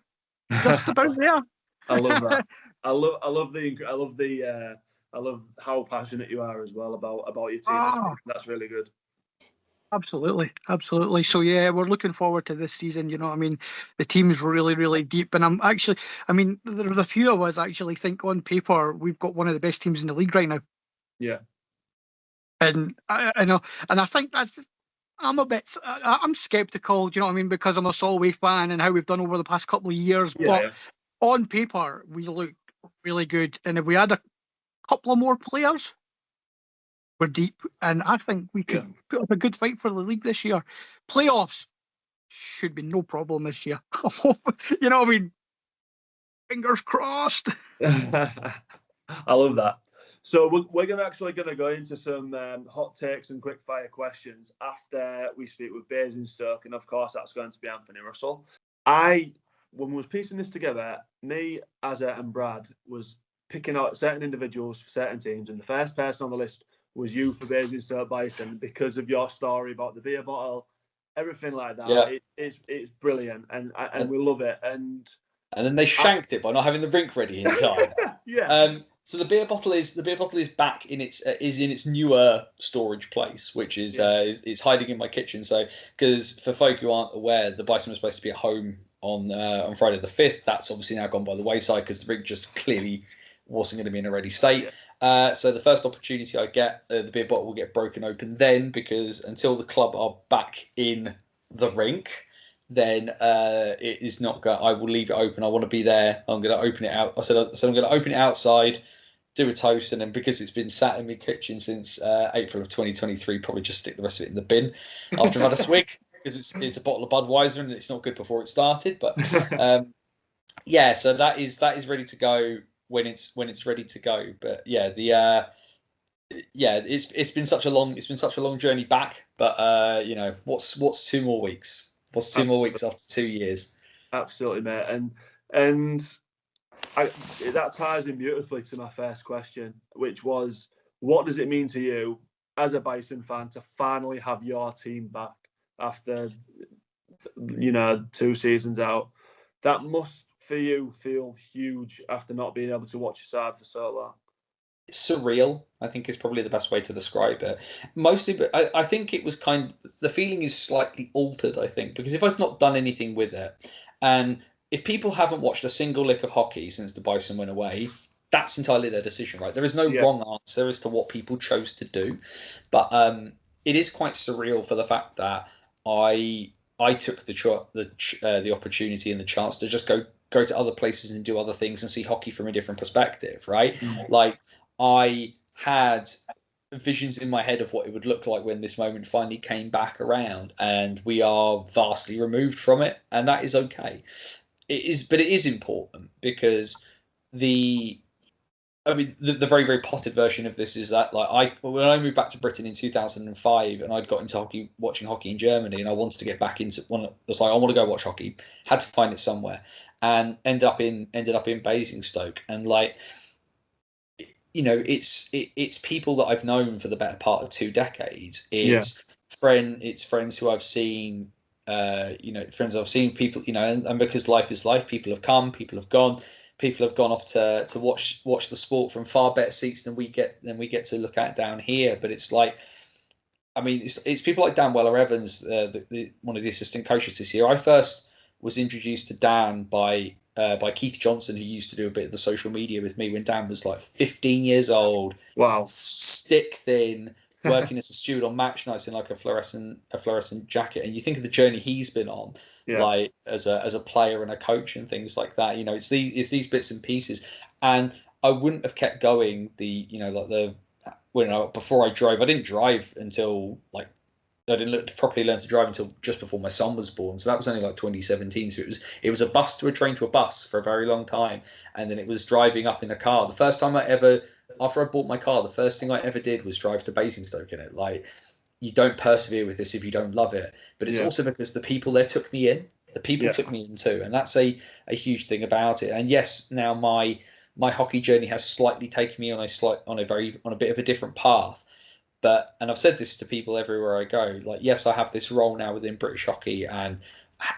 Just about there. I love that. I love how passionate you are as well about your team. That's really good. Absolutely. So yeah, we're looking forward to this season. You know what I mean? The team's really, really deep, and there's a few of us actually think on paper we've got one of the best teams in the league right now. Yeah. And I know, and I think I'm skeptical. Do you know what I mean? Because I'm a Solway fan and how we've done over the past couple of years. But on paper, we look really good, and if we had a couple of more players, we're deep, and I think we could put up a good fight for the league this year. Playoffs should be no problem this year. You know what I mean? Fingers crossed. I love that. So we're actually going to go into some hot takes and quick fire questions after we speak with Basingstoke, and of course that's going to be Anthony Russell. When we was piecing this together, me, Azza, and Brad was picking out certain individuals for certain teams, and the first person on the list was you for Basingstoke Bison because of your story about the beer bottle, everything like that. Yeah. It's brilliant, and we love it. And then they shanked it by not having the rink ready in time. Yeah. So the beer bottle is back in its newer storage place, which is it's hiding in my kitchen. So because for folk who aren't aware, the Bison was supposed to be at home on Friday the 5th. That's obviously now gone by the wayside because the rink just clearly wasn't going to be in a ready state. So the first opportunity I get, the beer bottle will get broken open then, because until the club are back in the rink, then it is not going. I will leave it open. I want to be there. I'm going to open it out. I said I'm going to open it outside, do a toast, and then because it's been sat in my kitchen since April of 2023, probably just stick the rest of it in the bin after I've had a swig, because it's a bottle of Budweiser and it's not good before it started. But so that is ready to go when it's ready to go. But it's been such a long journey back. But what's 2 more weeks? What's 2 more weeks after 2 years? Absolutely, mate. And that ties in beautifully to my first question, which was, what does it mean to you as a Bison fan to finally have your team back after 2 seasons out? That must, for you, feel huge after not being able to watch your side for so long. It's surreal, I think, is probably the best way to describe it. Mostly, but I think it was the feeling is slightly altered, I think, because if I've not done anything with it, and if people haven't watched a single lick of hockey since the Bison went away, that's entirely their decision, right? There is no wrong answer as to what people chose to do. But it is quite surreal for the fact that I took the opportunity and the chance to just go to other places and do other things and see hockey from a different perspective, right? Mm-hmm. Like, I had visions in my head of what it would look like when this moment finally came back around, and we are vastly removed from it, and that is okay. But it is important, because the very, very potted version of this is that, like, when I moved back to Britain in 2005 and I'd got into watching hockey in Germany, and I wanted to get back into one. It's like, I want to go watch hockey. Had to find it somewhere, and ended up in Basingstoke, and like, it's people that I've known for the better part of 2 decades. It's friends who I've seen. Friends I've seen, people, and because life is life, people have come, people have gone. People have gone off to watch the sport from far better seats than we get to look at down here. But it's like, it's people like Dan Weller-Evans, one of the assistant coaches this year. I first was introduced to Dan by Keith Johnson, who used to do a bit of the social media with me when Dan was like 15 years old. Wow, stick thin, working as a steward on match nights in like a fluorescent jacket. And you think of the journey he's been on, like as a player and a coach and things like that. It's these bits and pieces. And I wouldn't have kept going before I drove. I didn't drive until I didn't properly learn to drive until just before my son was born. So that was only like 2017. So it was a bus to a train to a bus for a very long time. And then it was driving up in a car. The first time after I bought my car, the first thing I ever did was drive to Basingstoke in it. Like, you don't persevere with this if you don't love it. But it's also because the people there took me in. The people took me in too. And that's a huge thing about it. And yes, now my hockey journey has slightly taken me on a bit of a different path. And I've said this to people everywhere I go, like, yes, I have this role now within British hockey, and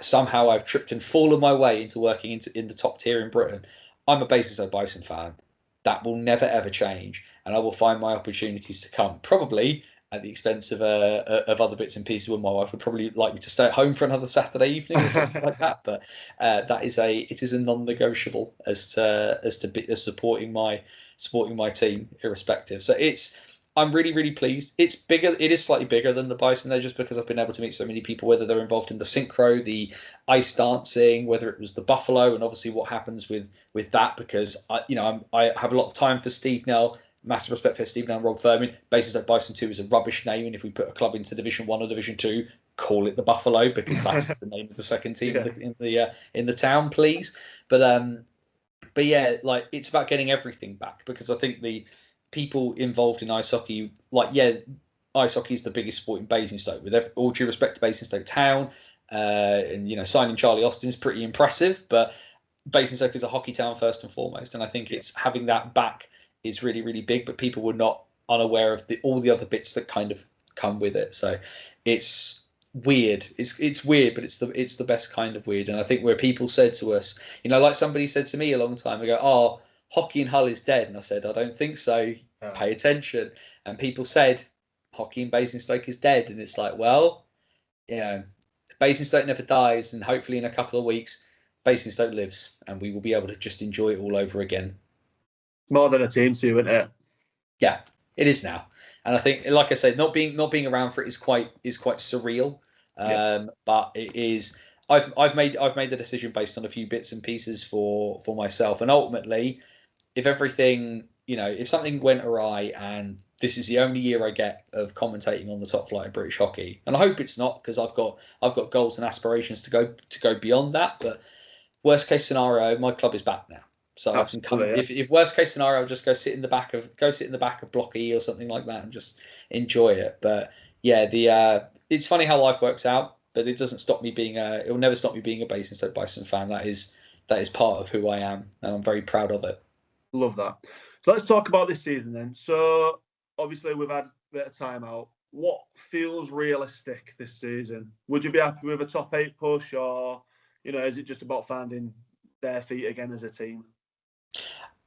somehow I've tripped and fallen my way into working in the top tier in Britain. I'm a Basingstoke Bison fan. That will never, ever change. And I will find my opportunities to come, probably at the expense of other bits and pieces, when my wife would probably like me to stay at home for another Saturday evening or something like that. But it is a non-negotiable as supporting my team irrespective. So I'm really, really pleased. It's bigger. It is slightly bigger than the Bison, though, just because I've been able to meet so many people, whether they're involved in the synchro, the ice dancing, whether it was the Buffalo, and obviously what happens with that, because I have a lot of time for Steve now massive respect for Stephen and Rob Furman. Basingstoke Bison 2 is a rubbish name, and if we put a club into Division 1 or Division 2, call it the Buffalo, because that's the name of the second team in the town, please. But yeah, like, it's about getting everything back, because I think the people involved in ice hockey, ice hockey is the biggest sport in Basingstoke. With all due respect to Basingstoke Town, and signing Charlie Austin is pretty impressive, but Basingstoke is a hockey town first and foremost, and I think it's having that back is really, really big. But people were not unaware of all the other bits that kind of come with it. So it's weird. It's weird, but it's the best kind of weird. And I think where people said to us, like somebody said to me a long time ago, "Oh, hockey in Hull is dead," and I said, "I don't think so. Pay attention." And people said, "Hockey in Basingstoke is dead," and it's like, well, Basingstoke never dies, and hopefully in a couple of weeks, Basingstoke lives, and we will be able to just enjoy it all over again. More than a team too, isn't it? Yeah, it is now, and I think, like I said, not being around for it is quite surreal. But it is. I've made the decision based on a few bits and pieces for myself, and ultimately, if everything, if something went awry, and this is the only year I get of commentating on the top flight of British hockey, and I hope it's not, because I've got goals and aspirations to go beyond that. But worst case scenario, my club is back now, so absolutely, I can come. If worst case scenario, I'll just go sit in the back of Block E or something like that and just enjoy it. But yeah, it's funny how life works out, but it doesn't stop me being it will never stop me being a Basingstoke Bison fan. That is part of who I am, and I'm very proud of it. Love that. So let's talk about this season then. So obviously we've had a bit of time out. What feels realistic this season? Would you be happy with a top 8 push, or is it just about finding their feet again as a team?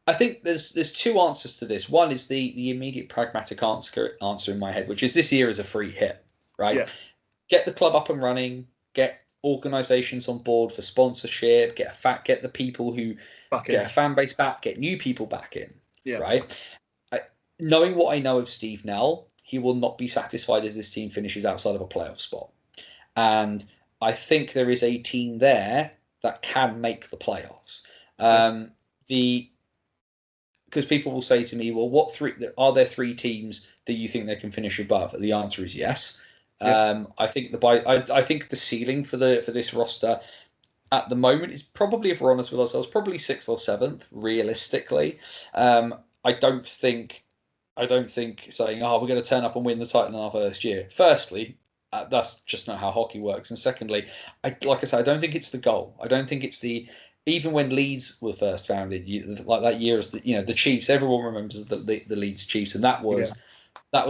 I think there's two answers to this. One is the immediate pragmatic answer in my head, which is this year is a free hit, right? Yeah. Get the club up and running, get organisations on board for sponsorship, get the people who get a fan base back, get new people back in, right? Knowing what I know of Steve Nell, he will not be satisfied as this team finishes outside of a playoff spot. And I think there is a team there that can make the playoffs. Because people will say to me, well, are there 3 teams that you think they can finish above? The answer is yes. Yeah. I think the ceiling for this roster at the moment is probably, if we're honest with ourselves, probably 6th or 7th realistically. I don't think saying, we're going to turn up and win the title in our first year. Firstly, that's just not how hockey works. And secondly, I don't think it's the goal. I don't think it's even when Leeds were first founded, like that year as the Chiefs. Everyone remembers the Leeds Chiefs, and that was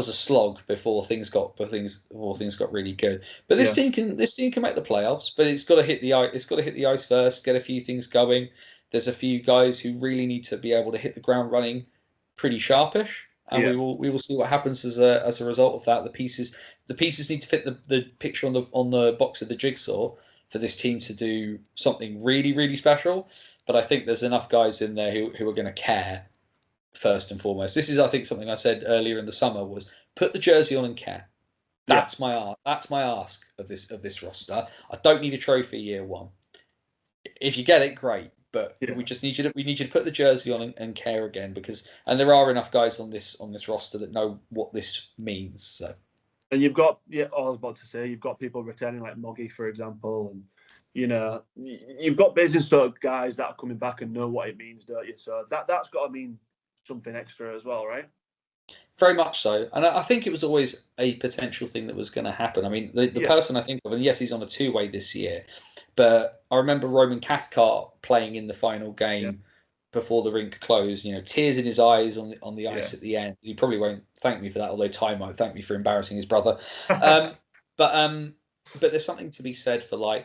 a slog before things got really good. But this team can make the playoffs, but it's got to hit the ice first, get a few things going. There's a few guys who really need to be able to hit the ground running pretty sharpish. And we will see what happens as a result of that. The pieces need to fit the picture on the box of the jigsaw for this team to do something really, really special. But I think there's enough guys in there who are going to care first and foremost. This is, I think, something I said earlier in the summer was put the jersey on and care. That's my ask of this roster. I don't need a trophy year one. If you get it, great. But we need you to put the jersey on and care again, and there are enough guys on this roster that know what this means. So, and you've got I was about to say, you've got people returning like Moggy, for example, and you've got Basingstoke guys that are coming back and know what it means, don't you? So that's got to mean something extra as well, right? Very much so, and I think it was always a potential thing that was going to happen. I mean, the person I think of, and yes, he's on a 2-way this year. But I remember Roman Cathcart playing in the final game before the rink closed. Tears in his eyes on the ice at the end. He probably won't thank me for that, although Ty might thank me for embarrassing his brother. But there's something to be said for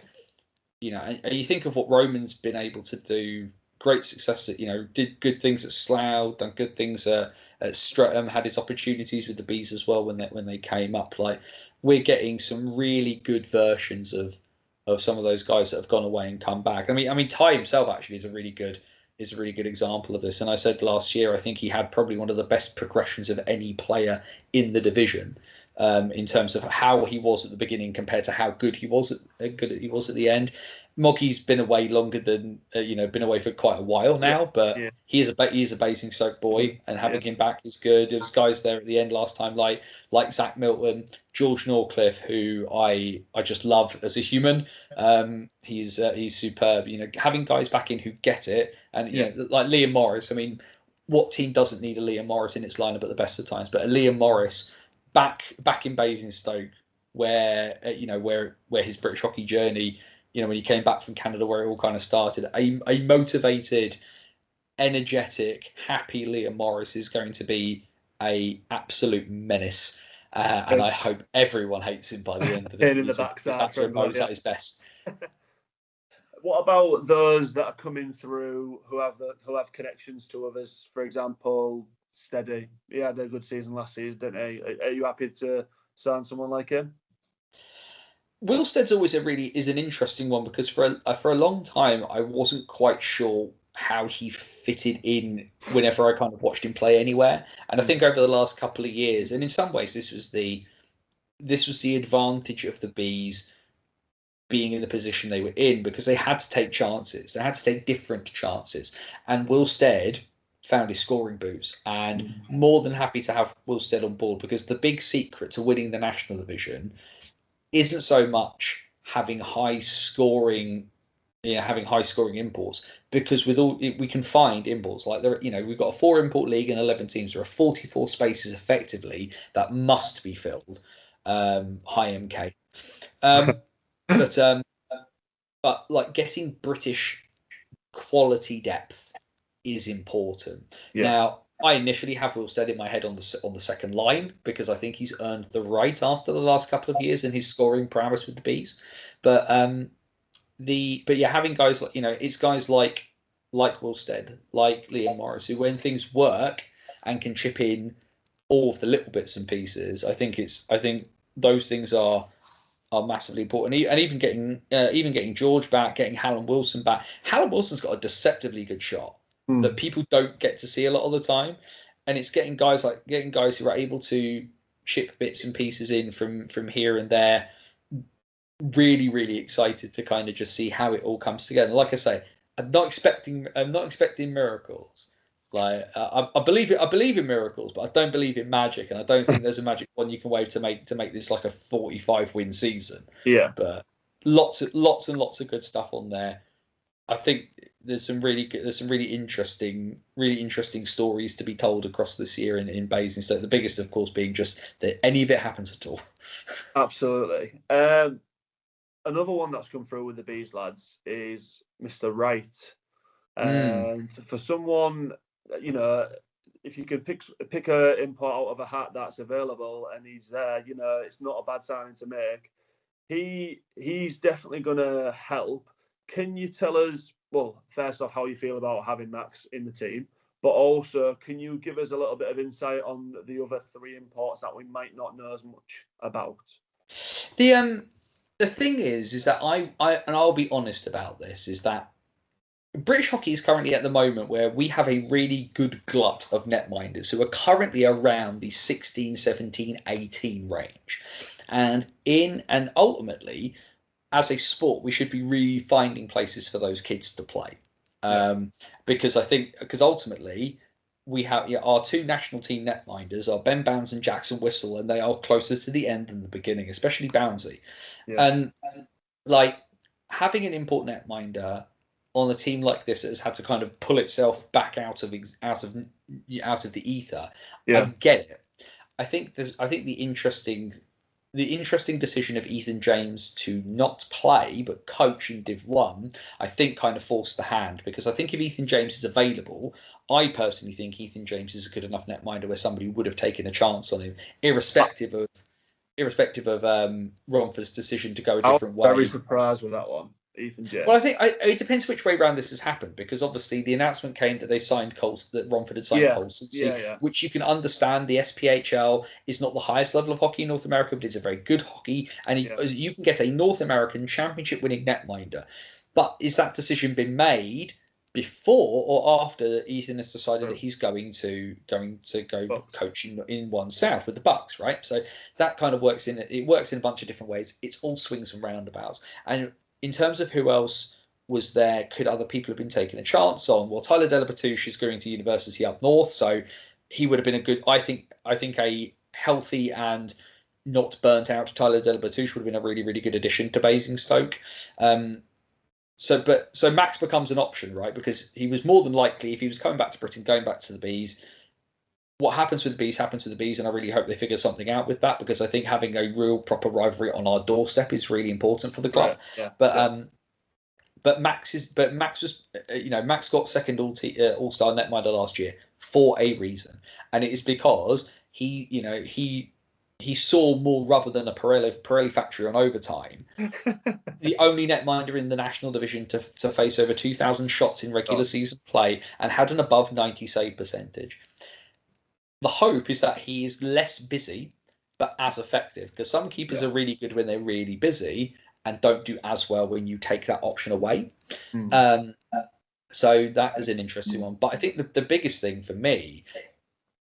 and you think of what Roman's been able to do. Great success at did good things at Slough, done good things at Streatham, had his opportunities with the Bees as well when they came up. We're getting some really good versions of some of those guys that have gone away and come back. I mean, Ty himself actually is a really good example of this. And I said last year, I think he had probably one of the best progressions of any player in the division in terms of how he was at the beginning compared to how good he was at the end. Moggy's been away longer than been away for quite a while now, but he is a Basingstoke boy, and having him back is good. There was guys there at the end last time like Zach Milton, George Norcliffe, who I just love as a human. He's superb. Having guys back in who get it, and like Liam Morris. I mean, what team doesn't need a Liam Morris in its lineup at the best of times? But a Liam Morris back in Basingstoke, where his British hockey journey. When he came back from Canada, where it all kind of started, a motivated, energetic, happy Liam Morris is going to be a absolute menace, and I hope everyone hates him by the end of this season. That's where Mo's at his best. What about those that are coming through who have connections to others? For example, Steady. He had a good season last season, didn't he? Are you happy to sign someone like him? Wilstead's always is an interesting one, because for a long time I wasn't quite sure how he fitted in whenever I kind of watched him play anywhere. And I think over the last couple of years, and in some ways this was the advantage of the Bees being in the position they were in, because they had to take chances. They had to take different chances. And Wilstead found his scoring boots, and more than happy to have Wilstead on board, because the big secret to winning the National Division isn't so much having high scoring imports, because with all we can find imports like we've got a 4 import league and 11 teams. There are 44 spaces effectively that must be filled. High MK, but like getting British quality depth is important. Now, I initially have Wilstead in my head on the second line, because I think he's earned the right after the last couple of years and his scoring prowess with the Bees. But having guys like it's guys like Wilstead, like Liam Morris, who when things work and can chip in all of the little bits and pieces, I think those things are massively important. And even getting George back, getting Hallam Wilson back. Hallam Wilson's got a deceptively good shot that people don't get to see a lot of the time, and it's getting guys who are able to chip bits and pieces in from here and there. Really, really excited to kind of just see how it all comes together. Like I say, I'm not expecting miracles. Like I believe in miracles, but I don't believe in magic, and I don't think there's a magic wand you can wave to make this like a 45 win season. Yeah, but lots and lots of good stuff on there. I think there's some really interesting stories to be told across this year in Basingstoke. The biggest, of course, being just that any of it happens at all. Absolutely. Another one that's come through with the Bees lads is Mr. Wright. And for someone, if you can pick a import out of a hat that's available and he's there, it's not a bad signing to make. He's definitely going to help. Can you tell us, well, first off, how you feel about having Max in the team, but also can you give us a little bit of insight on the other 3 imports that we might not know as much about? The thing is that I'll be honest about this, is that British hockey is currently at the moment where we have a really good glut of netminders who are currently around the 16, 17, 18 range. And ultimately, as a sport, we should be really finding places for those kids to play. Because ultimately we have our 2 national team netminders are Ben Bounds and Jackson Whistle, and they are closer to the end than the beginning, especially Boundsy. And like having an import netminder on a team like this that has had to kind of pull itself back out of the ether, I get it. I think the interesting decision of Ethan James to not play but coach in Div 1, I think kind of forced the hand, because I think if Ethan James is available, I personally think Ethan James is a good enough netminder where somebody would have taken a chance on him, irrespective of Romford's decision to go a different way. I'm very surprised with that one. Ethan James. Well, I think it depends which way around this has happened, because obviously the announcement came that they signed that Romford had signed Colson, which you can understand. The SPHL is not the highest level of hockey in North America, but it's a very good hockey, and you can get a North American championship winning netminder. But is that decision been made? before or after Ethan has decided that he's going to go Bucks. coaching in One South with the Bucks, right? So that kind of works in a bunch of different ways. It's all swings and roundabouts. And in terms of who else was there, could other people have been taking a chance on? Well, Tyler Delabatouche is going to university up north, so he would have been a good. I think a healthy and not burnt out Tyler Delabatouche would have been a really, really good addition to Basingstoke. So Max becomes an option, right? Because he was more than likely, if he was coming back to Britain, going back to the Bees. What happens with the Bees happens with the Bees, and I really hope they figure something out with that, because I think having a real proper rivalry on our doorstep is really important for the club. But Max was, Max got second All-Star netminder last year for a reason, and it is because he saw more rubber than a Pirelli factory on overtime. The only netminder in the national division to face over 2,000 shots in regular season play, and had an above 90 save percentage. The hope is that he is less busy, but as effective, because some keepers are really good when they're really busy and don't do as well when you take that option away. So that is an interesting one. But I think the biggest thing for me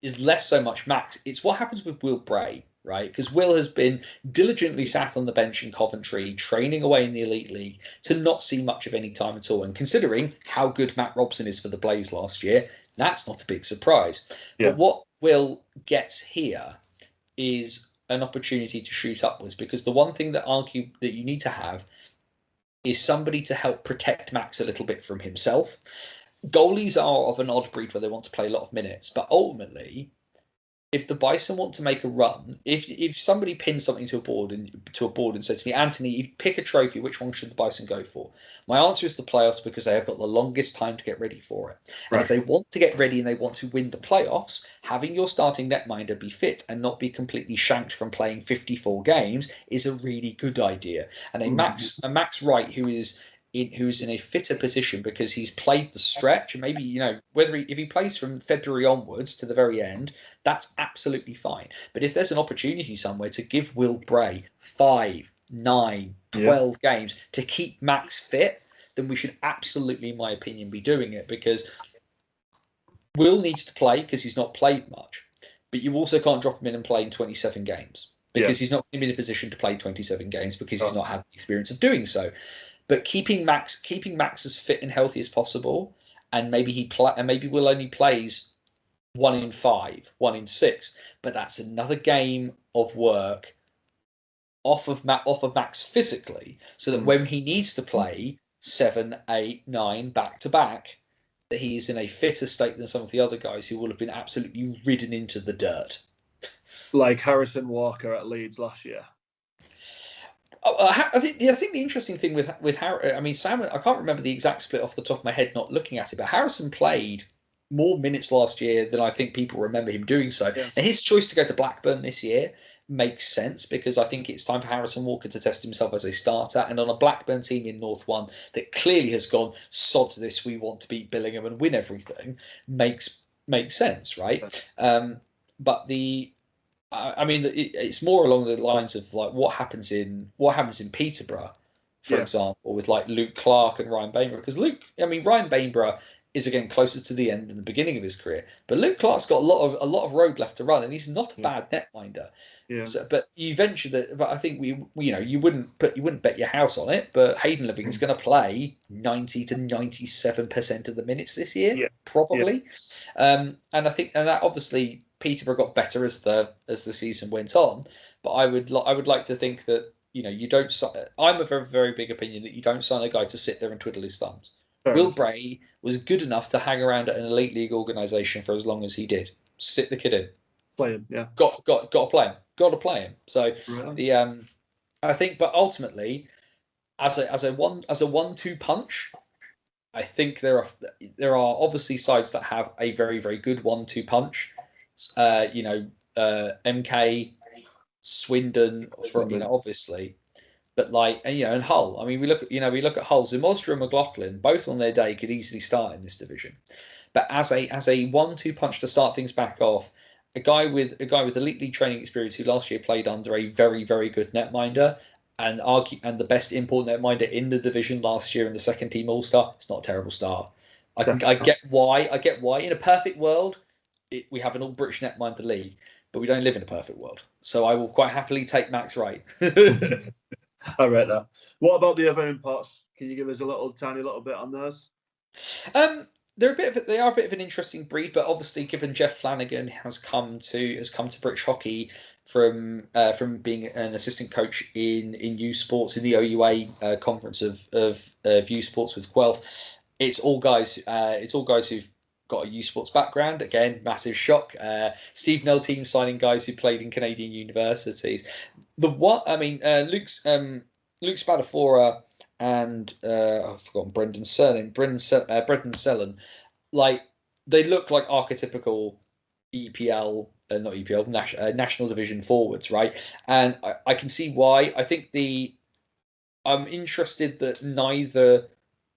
is less so much Max. It's what happens with Will Bray, right? Because Will has been diligently sat on the bench in Coventry, training away in the Elite League, to not see much of any time at all. And considering how good Matt Robson is for the Blaze last year, that's not a big surprise. But what Will gets here is an opportunity to shoot upwards, because the one thing that you need to have is somebody to help protect Max a little bit from himself. Goalies are of an odd breed where they want to play a lot of minutes, but ultimately, if the Bison want to make a run, if somebody pins something to a board and says to me, Anthony, if you pick a trophy, which one should the Bison go for? My answer is the playoffs, because they have got the longest time to get ready for it. Right. And if they want to get ready and they want to win the playoffs, having your starting netminder be fit and not be completely shanked from playing 54 games is a really good idea. And a Max Wright who is in a fitter position because he's played the stretch, and maybe, if he plays from February onwards to the very end, that's absolutely fine. But if there's an opportunity somewhere to give Will Bray 5, 9, 12 games to keep Max fit, then we should absolutely, in my opinion, be doing it, because Will needs to play because he's not played much, but you also can't drop him in and play in 27 games because he's not going to be in a position to play 27 games because he's not had the experience of doing so. But keeping Max as fit and healthy as possible, and maybe maybe Will only plays 1 in 5, 1 in 6, but that's another game of work off of Max physically, so that when he needs to play 7, 8, 9 back to back, that he's in a fitter state than some of the other guys who will have been absolutely ridden into the dirt, like Harrison Walker at Leeds last year. I think the interesting thing with Harrison, I mean, Sam, I can't remember the exact split off the top of my head, not looking at it, but Harrison played more minutes last year than I think people remember him doing so. Yeah. And his choice to go to Blackburn this year makes sense, because I think it's time for Harrison Walker to test himself as a starter, and on a Blackburn team in North 1 that clearly has gone, sod this, we want to beat Billingham and win everything, makes sense, right? But it's more along the lines of like what happens in Peterborough, for example, with like Luke Clark and Ryan Bainborough. Because Ryan Bainborough is again closer to the end than the beginning of his career, but Luke Clark's got a lot of road left to run, and he's not a bad netminder. Yeah. So, but you venture that. But I think you wouldn't bet your house on it. But Hayden Living is going to play 90 to 97% of the minutes this year, probably. And I think, and that obviously, Peterborough got better as the season went on, but I would like to think that you don't. I'm a very, very big opinion that you don't sign a guy to sit there and twiddle his thumbs. Will Bray was good enough to hang around at an elite league organisation for as long as he did. Sit the kid in, play him. Yeah, got to play him. Got to play him. So I think, but ultimately, as a 1-2 punch, I think there are obviously sides that have a very, very good 1-2 punch. MK, Swindon, obviously, but and Hull. I mean, we look at Hull. Zimostra and McLaughlin, both on their day, could easily start in this division. But as a 1-2 punch to start things back off, a guy with elite league training experience who last year played under a very, very good netminder and the best import netminder in the division last year in the second team All-Star, it's not a terrible start. I get why. I get why. In a perfect world, we have an all British netminder league, but we don't live in a perfect world. So I will quite happily take Max right. I read that. What about the other imports? Can you give us a tiny little bit on those? They are a bit of an interesting breed, but obviously, given Jeff Flanagan has come to British hockey from being an assistant coach in youth sports in the OUA conference of youth sports with Guelph, it's all guys who've got a youth sports background. Again, massive shock. Steve Nell team signing guys who played in Canadian universities. Luke Spadafora and I've forgotten Brendan's surname. Brendan Sellen, like they look like archetypical EPL, not EPL, national division forwards, right? And I can see why. I think I'm interested that neither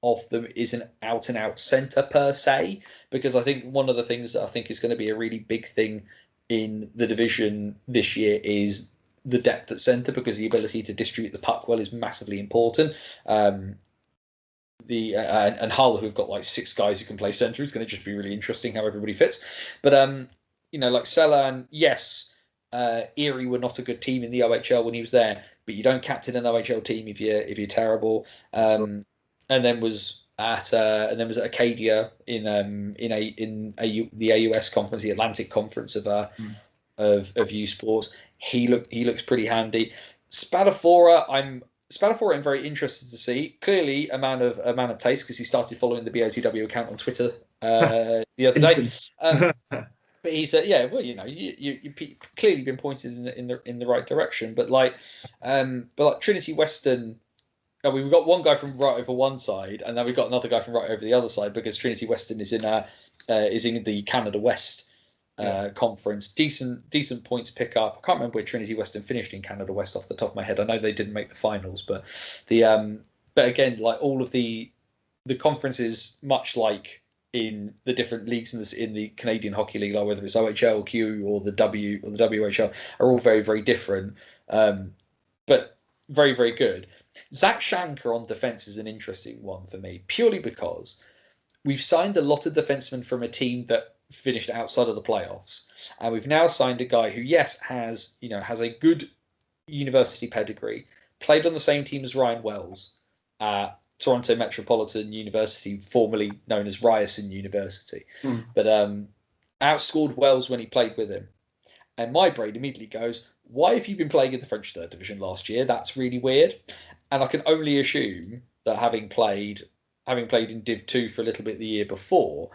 of them is an out and out centre per se, because I think one of the things that I think is going to be a really big thing in the division this year is the depth at centre, because the ability to distribute the puck well is massively important. And Hull, who've got like 6 guys who can play centre, is going to just be really interesting how everybody fits. But like Sellan, yes, Erie were not a good team in the OHL when he was there, but you don't captain an OHL team if you're terrible. And then was at Acadia in the AUS conference, the Atlantic Conference of youth sports. He looks pretty handy. Spadafora, I'm very interested to see. Clearly, a man of taste, because he started following the BOTW account on Twitter the other day. But he said, yeah, well, you've clearly been pointed in the right direction. But like Trinity Western, we've got one guy from right over one side, and then we've got another guy from right over the other side, because Trinity Western is in the Canada West conference. Decent points pick up. I can't remember where Trinity Western finished in Canada West off the top of my head. I know they didn't make the finals, but but again, like all of the conferences, much like in the different leagues in the Canadian Hockey League, like whether it's OHL, Q, or the W or the WHL, are all very, very different, but very, very good. Zach Shanker on defence is an interesting one for me, purely because we've signed a lot of defensemen from a team that finished outside of the playoffs, and we've now signed a guy who, yes, has a good university pedigree, played on the same team as Ryan Wells at Toronto Metropolitan University, formerly known as Ryerson University, but outscored Wells when he played with him. And my brain immediately goes, why have you been playing in the French Third Division last year? That's really weird. And I can only assume that having played in Div 2 for a little bit the year before,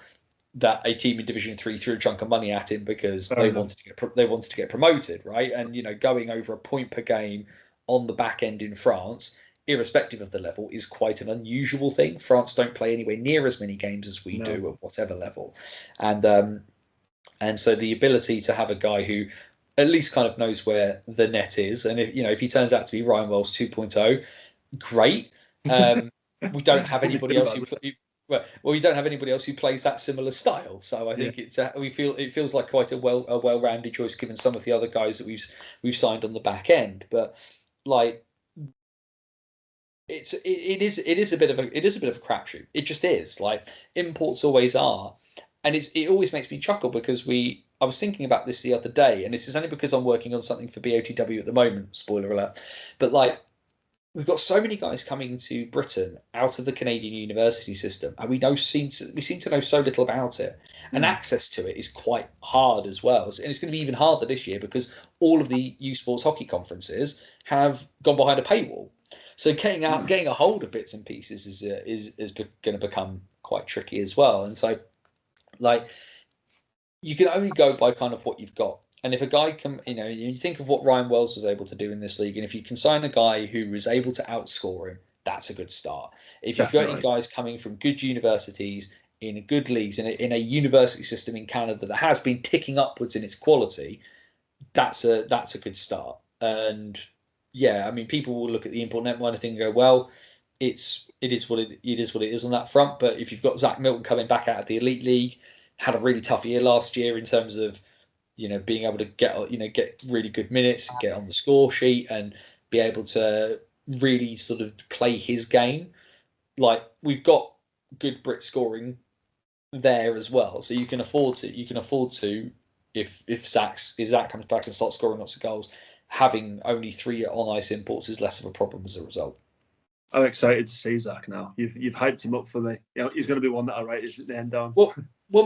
that a team in Division 3 threw a chunk of money at him because they wanted to get promoted, right? And going over a point per game on the back end in France, irrespective of the level, is quite an unusual thing. France don't play anywhere near as many games as we do at whatever level, and so the ability to have a guy who at least kind of knows where the net is, and if he turns out to be Ryan Wells 2.0, great. We don't have anybody else we don't have anybody else who plays that similar style. So I think it feels like quite a well-rounded choice, given some of the other guys that we've signed on the back end. But like, it is a bit of a crapshoot. It just is. Like, imports always are, and it always makes me chuckle, because I was thinking about this the other day, and this is only because I'm working on something for BOTW at the moment. Spoiler alert! But like, we've got so many guys coming to Britain out of the Canadian university system, and we seem to know so little about it, and access to it is quite hard as well. And it's going to be even harder this year, because all of the youth sports hockey conferences have gone behind a paywall. So getting a hold of bits and pieces is going to become quite tricky as well. And so, like, you can only go by kind of what you've got. And if a guy can, you think of what Ryan Wells was able to do in this league, and if you can sign a guy who was able to outscore him, that's a good start. If you've got guys coming from good universities in good leagues in a university system in Canada that has been ticking upwards in its quality, that's a good start. And yeah, I mean, people will look at the import netminder thing and go, well, it is what it is on that front. But if you've got Zach Milton coming back out of the Elite League, had a really tough year last year in terms of being able to get really good minutes, get on the score sheet, and be able to really sort of play his game. Like, we've got good Brit scoring there as well. So you can afford to if Zach comes back and starts scoring lots of goals, having only 3 on ice imports is less of a problem as a result. I'm excited to see Zach now. You've hyped him up for me. You know, he's going to be one that I write his name down. Well,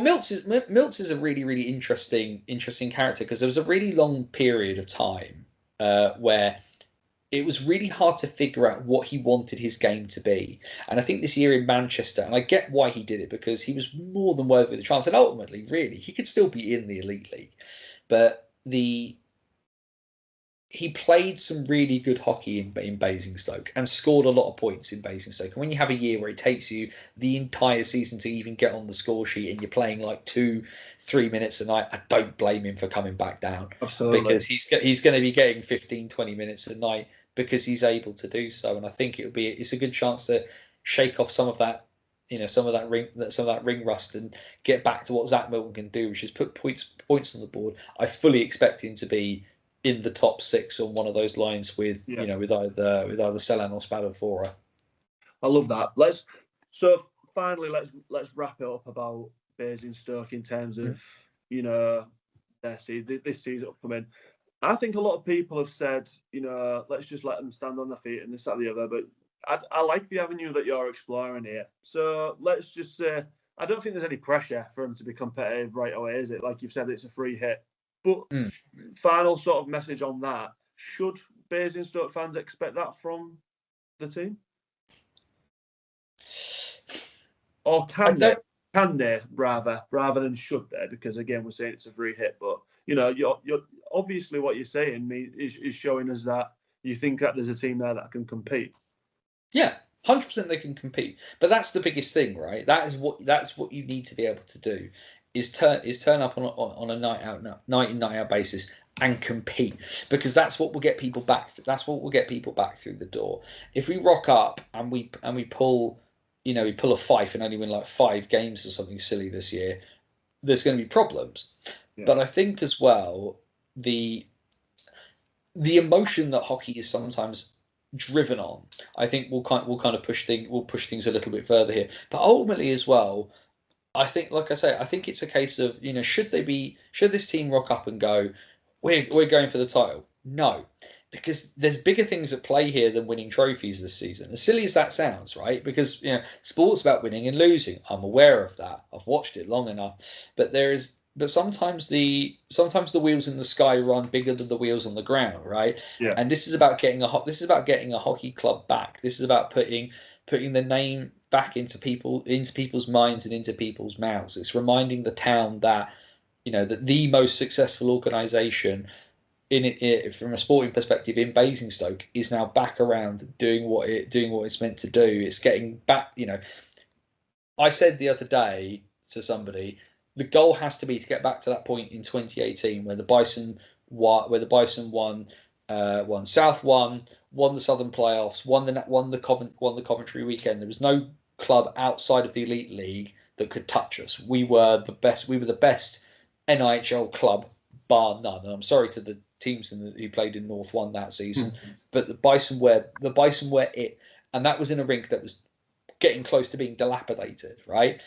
Milts is a really, really interesting character, because there was a really long period of time where it was really hard to figure out what he wanted his game to be. And I think this year in Manchester, and I get why he did it, because he was more than worthy of the chance. And ultimately, really, he could still be in the Elite League. But he played some really good hockey in Basingstoke and scored a lot of points in Basingstoke. And when you have a year where it takes you the entire season to even get on the score sheet, and you're playing like 2-3 minutes a night, I don't blame him for coming back down. Absolutely. Because he's going to be getting 15-20 minutes a night because he's able to do so. And I think it's a good chance to shake off some of that, some of that ring rust, and get back to what Zach Milton can do, which is put points on the board. I fully expect him to be in the top 6 on one of those lines with either Sellan or Spadafora. I love that. Finally let's wrap it up about Basingstoke in terms of this season upcoming. I think a lot of people have said let's just let them stand on their feet and this, that, and the other. But I like the avenue that you're exploring here. So let's just say I don't think there's any pressure for them to be competitive right away, is it? Like you've said, it's a free hit. But final sort of message on that: should Basingstoke fans expect that from the team, or can they rather than should they? Because again, we're saying it's a free hit, but you're obviously what you're saying is showing us that you think that there's a team there that can compete. Yeah, 100% they can compete. But that's the biggest thing, right? That's what you need to be able to do. Is turn up on a night in night out basis and compete, because that's what will get people back. That's what will get people back through the door. If we rock up and we pull a fife and only win like 5 games or something silly this year, there's going to be problems. Yeah. But I think as well the emotion that hockey is sometimes driven on, I think will kind of push things a little bit further here. But ultimately as well, I think, like I say, I think it's a case of, should this team rock up and go, we're going for the title? No, because there's bigger things at play here than winning trophies this season. As silly as that sounds, right? Because sport's about winning and losing. I'm aware of that. I've watched it long enough. But sometimes the wheels in the sky run bigger than the wheels on the ground, right? Yeah. And this is about getting a hockey club back. This is about putting the name back into people's minds and into people's mouths. It's reminding the town that that the most successful organisation from a sporting perspective in Basingstoke is now back around doing what it's meant to do. It's getting back. I said the other day to somebody, the goal has to be to get back to that point in 2018 where the Bison won South won the Southern playoffs, won the Coventry weekend. There was no club outside of the Elite League that could touch us. We were the best. We were the best NIHL club, bar none. And I'm sorry to the teams who played in North One that season, but the Bison were it, and that was in a rink that was getting close to being dilapidated, right?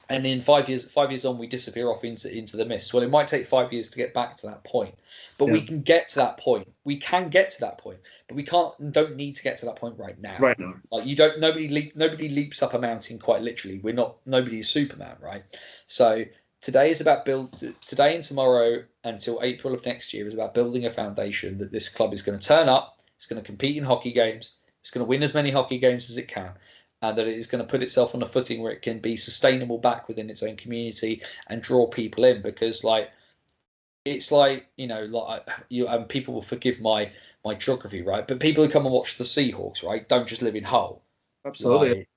And in 5 years on, we disappear off into the mist. Well, it might take 5 years to get back to that point, but we can get to that point. We can get to that point, but we don't need to get to that point right now. Right now, like nobody leaps up a mountain quite literally. Nobody is Superman, right? So today is about today and tomorrow until April of next year is about building a foundation that this club is going to turn up. It's going to compete in hockey games. It's going to win as many hockey games as it can. And that it is going to put itself on a footing where it can be sustainable back within its own community and draw people in. Because people will forgive my geography, right? But people who come and watch the Seahawks, right, don't just live in Hull. Absolutely.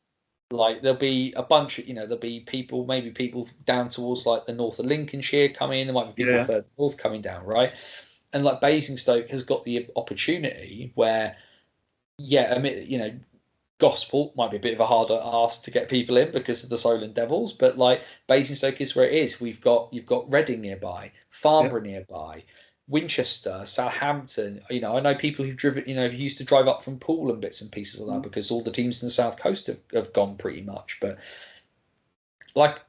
Like there'll be a bunch of, there'll be people down towards like the north of Lincolnshire coming in. There might be people further north coming down, right? And like Basingstoke has got the opportunity where, Gosport might be a bit of a harder ask to get people in because of the Solent Devils, but like Basingstoke is where it is. You've got Reading nearby, Farnborough nearby, Winchester, Southampton. I know people who've driven, who used to drive up from Poole and bits and pieces like that because all the teams in the South Coast have gone pretty much. But like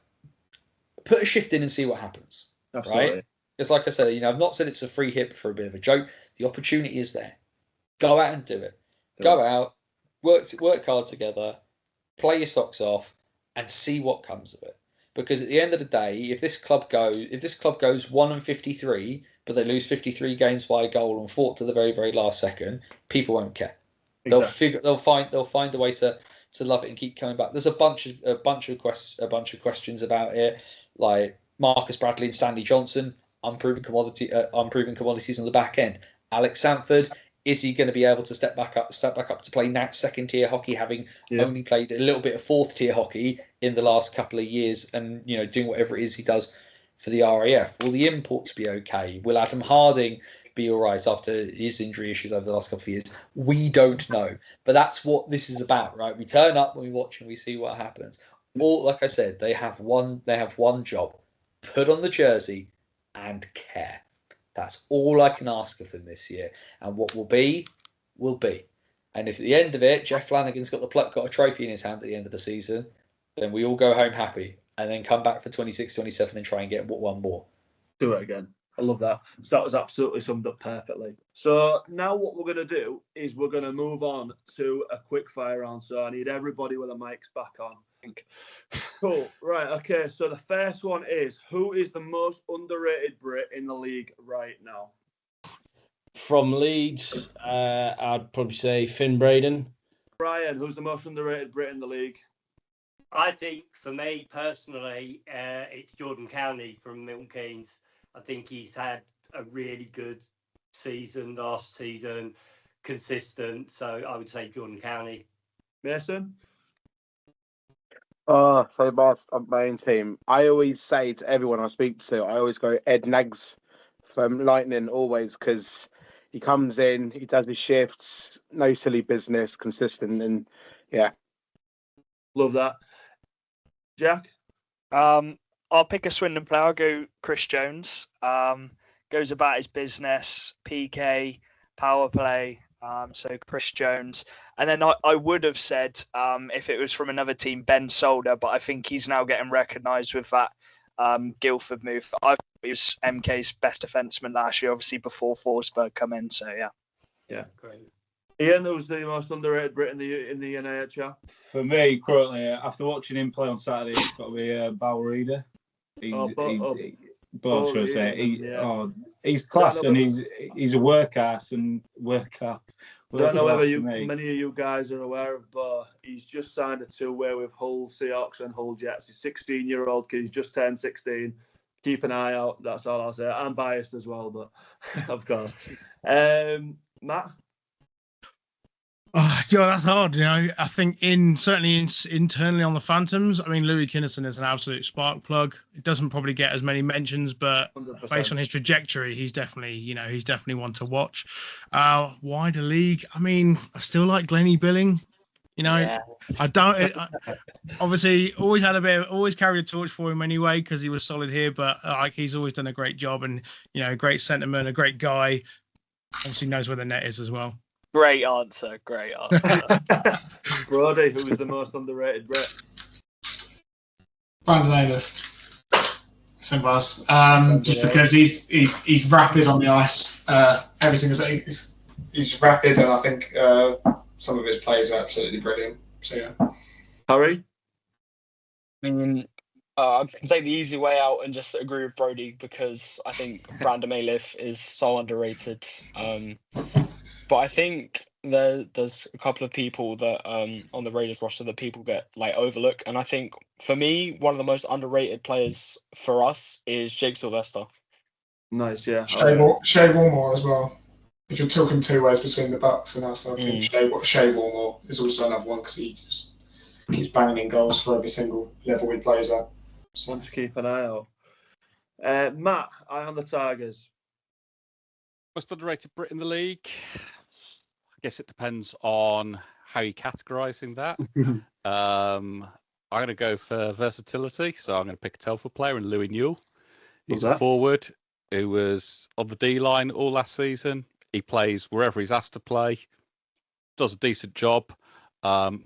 put a shift in and see what happens. Absolutely. Right? Because like I said, I've not said it's a free hit for a bit of a joke. The opportunity is there. Go out and do it. Go out, work hard together, play your socks off, and see what comes of it. Because at the end of the day, if this club goes 1-53, but they lose 53 games by a goal and fought to the very, very last second, people won't care. Exactly. They'll find a way to love it and keep coming back. There's a bunch of questions about it, like Marcus Bradley and Stanley Johnson, unproven commodities on the back end. Alex Sanford, is he going to be able to step back up to play second tier hockey, having only played a little bit of fourth tier hockey in the last couple of years, and doing whatever it is he does for the RAF? Will the imports be okay? Will Adam Harding be all right after his injury issues over the last couple of years? We don't know, but that's what this is about, right? We turn up and we watch and we see what happens. Or, like I said, they have one job: put on the jersey and care. That's all I can ask of them this year. And what will be. And if at the end of it, Jeff Flanagan's got a trophy in his hand at the end of the season, then we all go home happy and then come back for 26-27 and try and get one more. Do it again. I love that. So that was absolutely summed up perfectly. So now what we're going to do is we're going to move on to a quick fire round. So I need everybody with their mics back on. Cool. Right. Okay. So the first one is, who is the most underrated Brit in the league right now? From Leeds, I'd probably say Finn Braden. Brian, who's the most underrated Brit in the league? I think, for me personally, it's Jordan Cowney from Milton Keynes. I think he's had a really good season last season, consistent. So I would say Jordan Cowney. Mason? So my main team, I always say to everyone I speak to, I always go Ed Nags from Lightning, always, because he comes in, he does his shifts, no silly business, consistent, and yeah. Love that. Jack? I'll pick a Swindon player. I'll go Chris Jones. Goes about his business, PK, power play. So Chris Jones. And then I would have said, if it was from another team, Ben Solder, but I think he's now getting recognised with that Guildford move. I thought he was MK's best defenseman last year, obviously before Forsberg come in. So yeah. Yeah, great. Ian, who's the most underrated Brit in the NIHL? For me, currently, after watching him play on Saturday, it's got to be Bal Reader. He's class, and he's a work-ass and work-ass. I don't know whether many of you guys are aware of, but he's just signed a two-way with Hull Seahawks and Hull Jets. He's a 16-year-old kid. He's just turned 16. Keep an eye out. That's all I'll say. I'm biased as well, but of course. Matt? That's hard. I think certainly internally on the Phantoms, I mean, Louis Kinnison is an absolute spark plug. It doesn't probably get as many mentions, but 100%. Based on his trajectory, he's definitely one to watch. Wider league, I mean, I still like Glennie Billing. I don't. Obviously, always carried a torch for him anyway because he was solid here. But he's always done a great job, and great sentiment, a great guy. Obviously knows where the net is as well. Great answer. Brody, who is the most underrated Brit? Brandon Ayliffe. Simple as. Just because he's rapid on the ice. Every single day he's rapid, and I think some of his plays are absolutely brilliant. So yeah. Harry? I mean, I can take the easy way out and just agree with Brody because I think Brandon Ayliffe is so underrated. But I think there's a couple of people that on the Raiders roster that people get overlooked, and I think for me one of the most underrated players for us is Jake Sylvester. Nice, yeah. Shea Warmore as well. If you're talking two ways between the Bucks and us, I think Shea Warmore is also another one because he just keeps banging in goals for every single level he plays at. So. Want to keep an eye out. Matt, eye on the Tigers. Most underrated Brit in the league. I guess it depends on how you're categorising that. I'm going to go for versatility, so I'm going to pick a Telford player in Louis Newell. He's a forward who was on the D-line all last season. He plays wherever he's asked to play, does a decent job,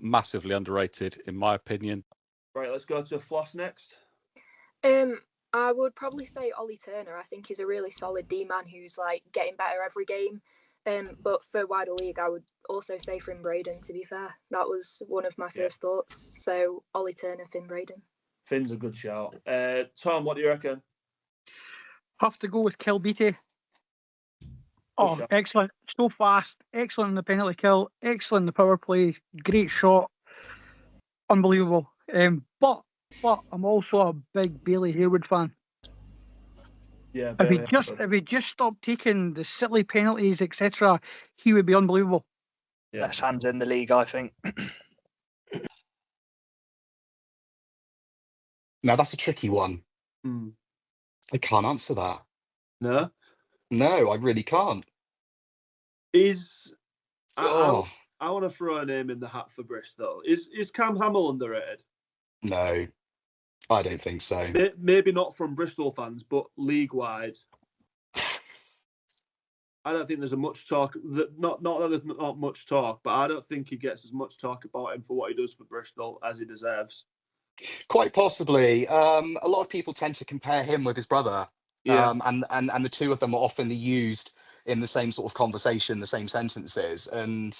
massively underrated in my opinion. Right, let's go to Floss next. I would probably say Ollie Turner. I think he's a really solid D-man who's like getting better every game. But for wider league, I would also say Finn Braden, to be fair. That was one of my first thoughts. So Ollie Turner, Finn Braden. Finn's a good shout. Tom, what do you reckon? Have to go with Kelbeatty. Oh, excellent. So fast. Excellent in the penalty kill. Excellent in the power play. Great shot. Unbelievable. But I'm also a big Bailey Hayward fan. Yeah, if he just stopped taking the silly penalties, etc., he would be unbelievable. Yeah. Best hands in the league, I think. Now that's a tricky one. I can't answer that. No, I really can't. I want to throw a name in the hat for Bristol. Is Cam Hamill underrated? No, I don't think so. Maybe not from Bristol fans, but league-wide. I don't think there's much talk. Not that there's not much talk, but I don't think he gets as much talk about him for what he does for Bristol as he deserves. Quite possibly. A lot of people tend to compare him with his brother. Yeah. And the two of them are often used in the same sort of conversation, the same sentences. And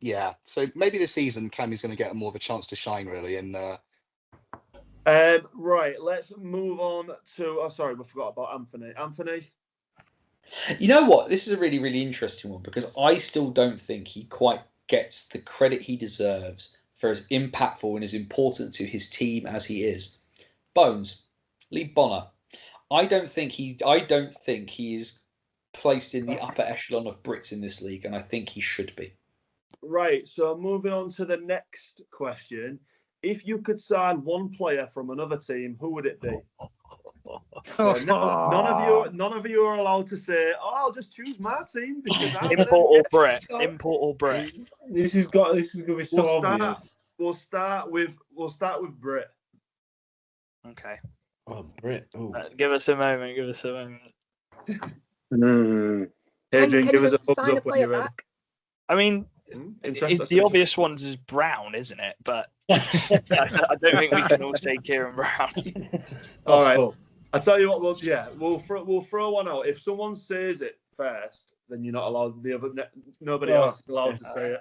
yeah. So maybe this season, Cammy's going to get more of a chance to shine, really. And right, let's move on to. Oh, sorry, we forgot about Anthony. Anthony. You know what? This is a really, really interesting one because I still don't think he quite gets the credit he deserves for as impactful and as important to his team as he is. Bones, Lee Bonner. I don't think he is placed in the upper echelon of Brits in this league, and I think he should be. Right, so moving on to the next question. If you could sign one player from another team, who would it be? None of you are allowed to say, "Oh, I'll just choose my team." Because Import or Brit. This is going to be so obvious. We'll start with Brit. Okay. Oh, Brit. Oh. Give us a moment. Adrian, give us a thumbs up when you're ready. I mean, the obvious ones is Brown, isn't it? But I don't think we can all say Kieran Brown. All right. I'll tell you what. We'll throw one out. If someone says it first, then you're not allowed. Nobody else is allowed to say it.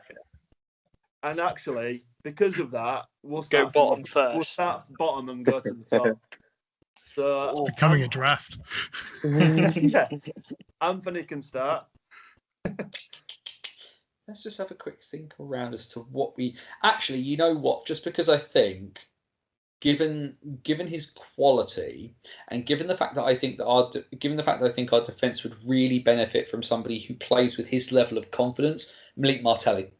And actually, because of that, we'll start go bottom first. We'll start bottom and go to the top. So it's becoming a draft. Yeah, Anthony can start. Let's just have a quick think around as to what we actually. You know what? Just because I think, given his quality, and given the fact that I think our defence would really benefit from somebody who plays with his level of confidence, Malik Martelli.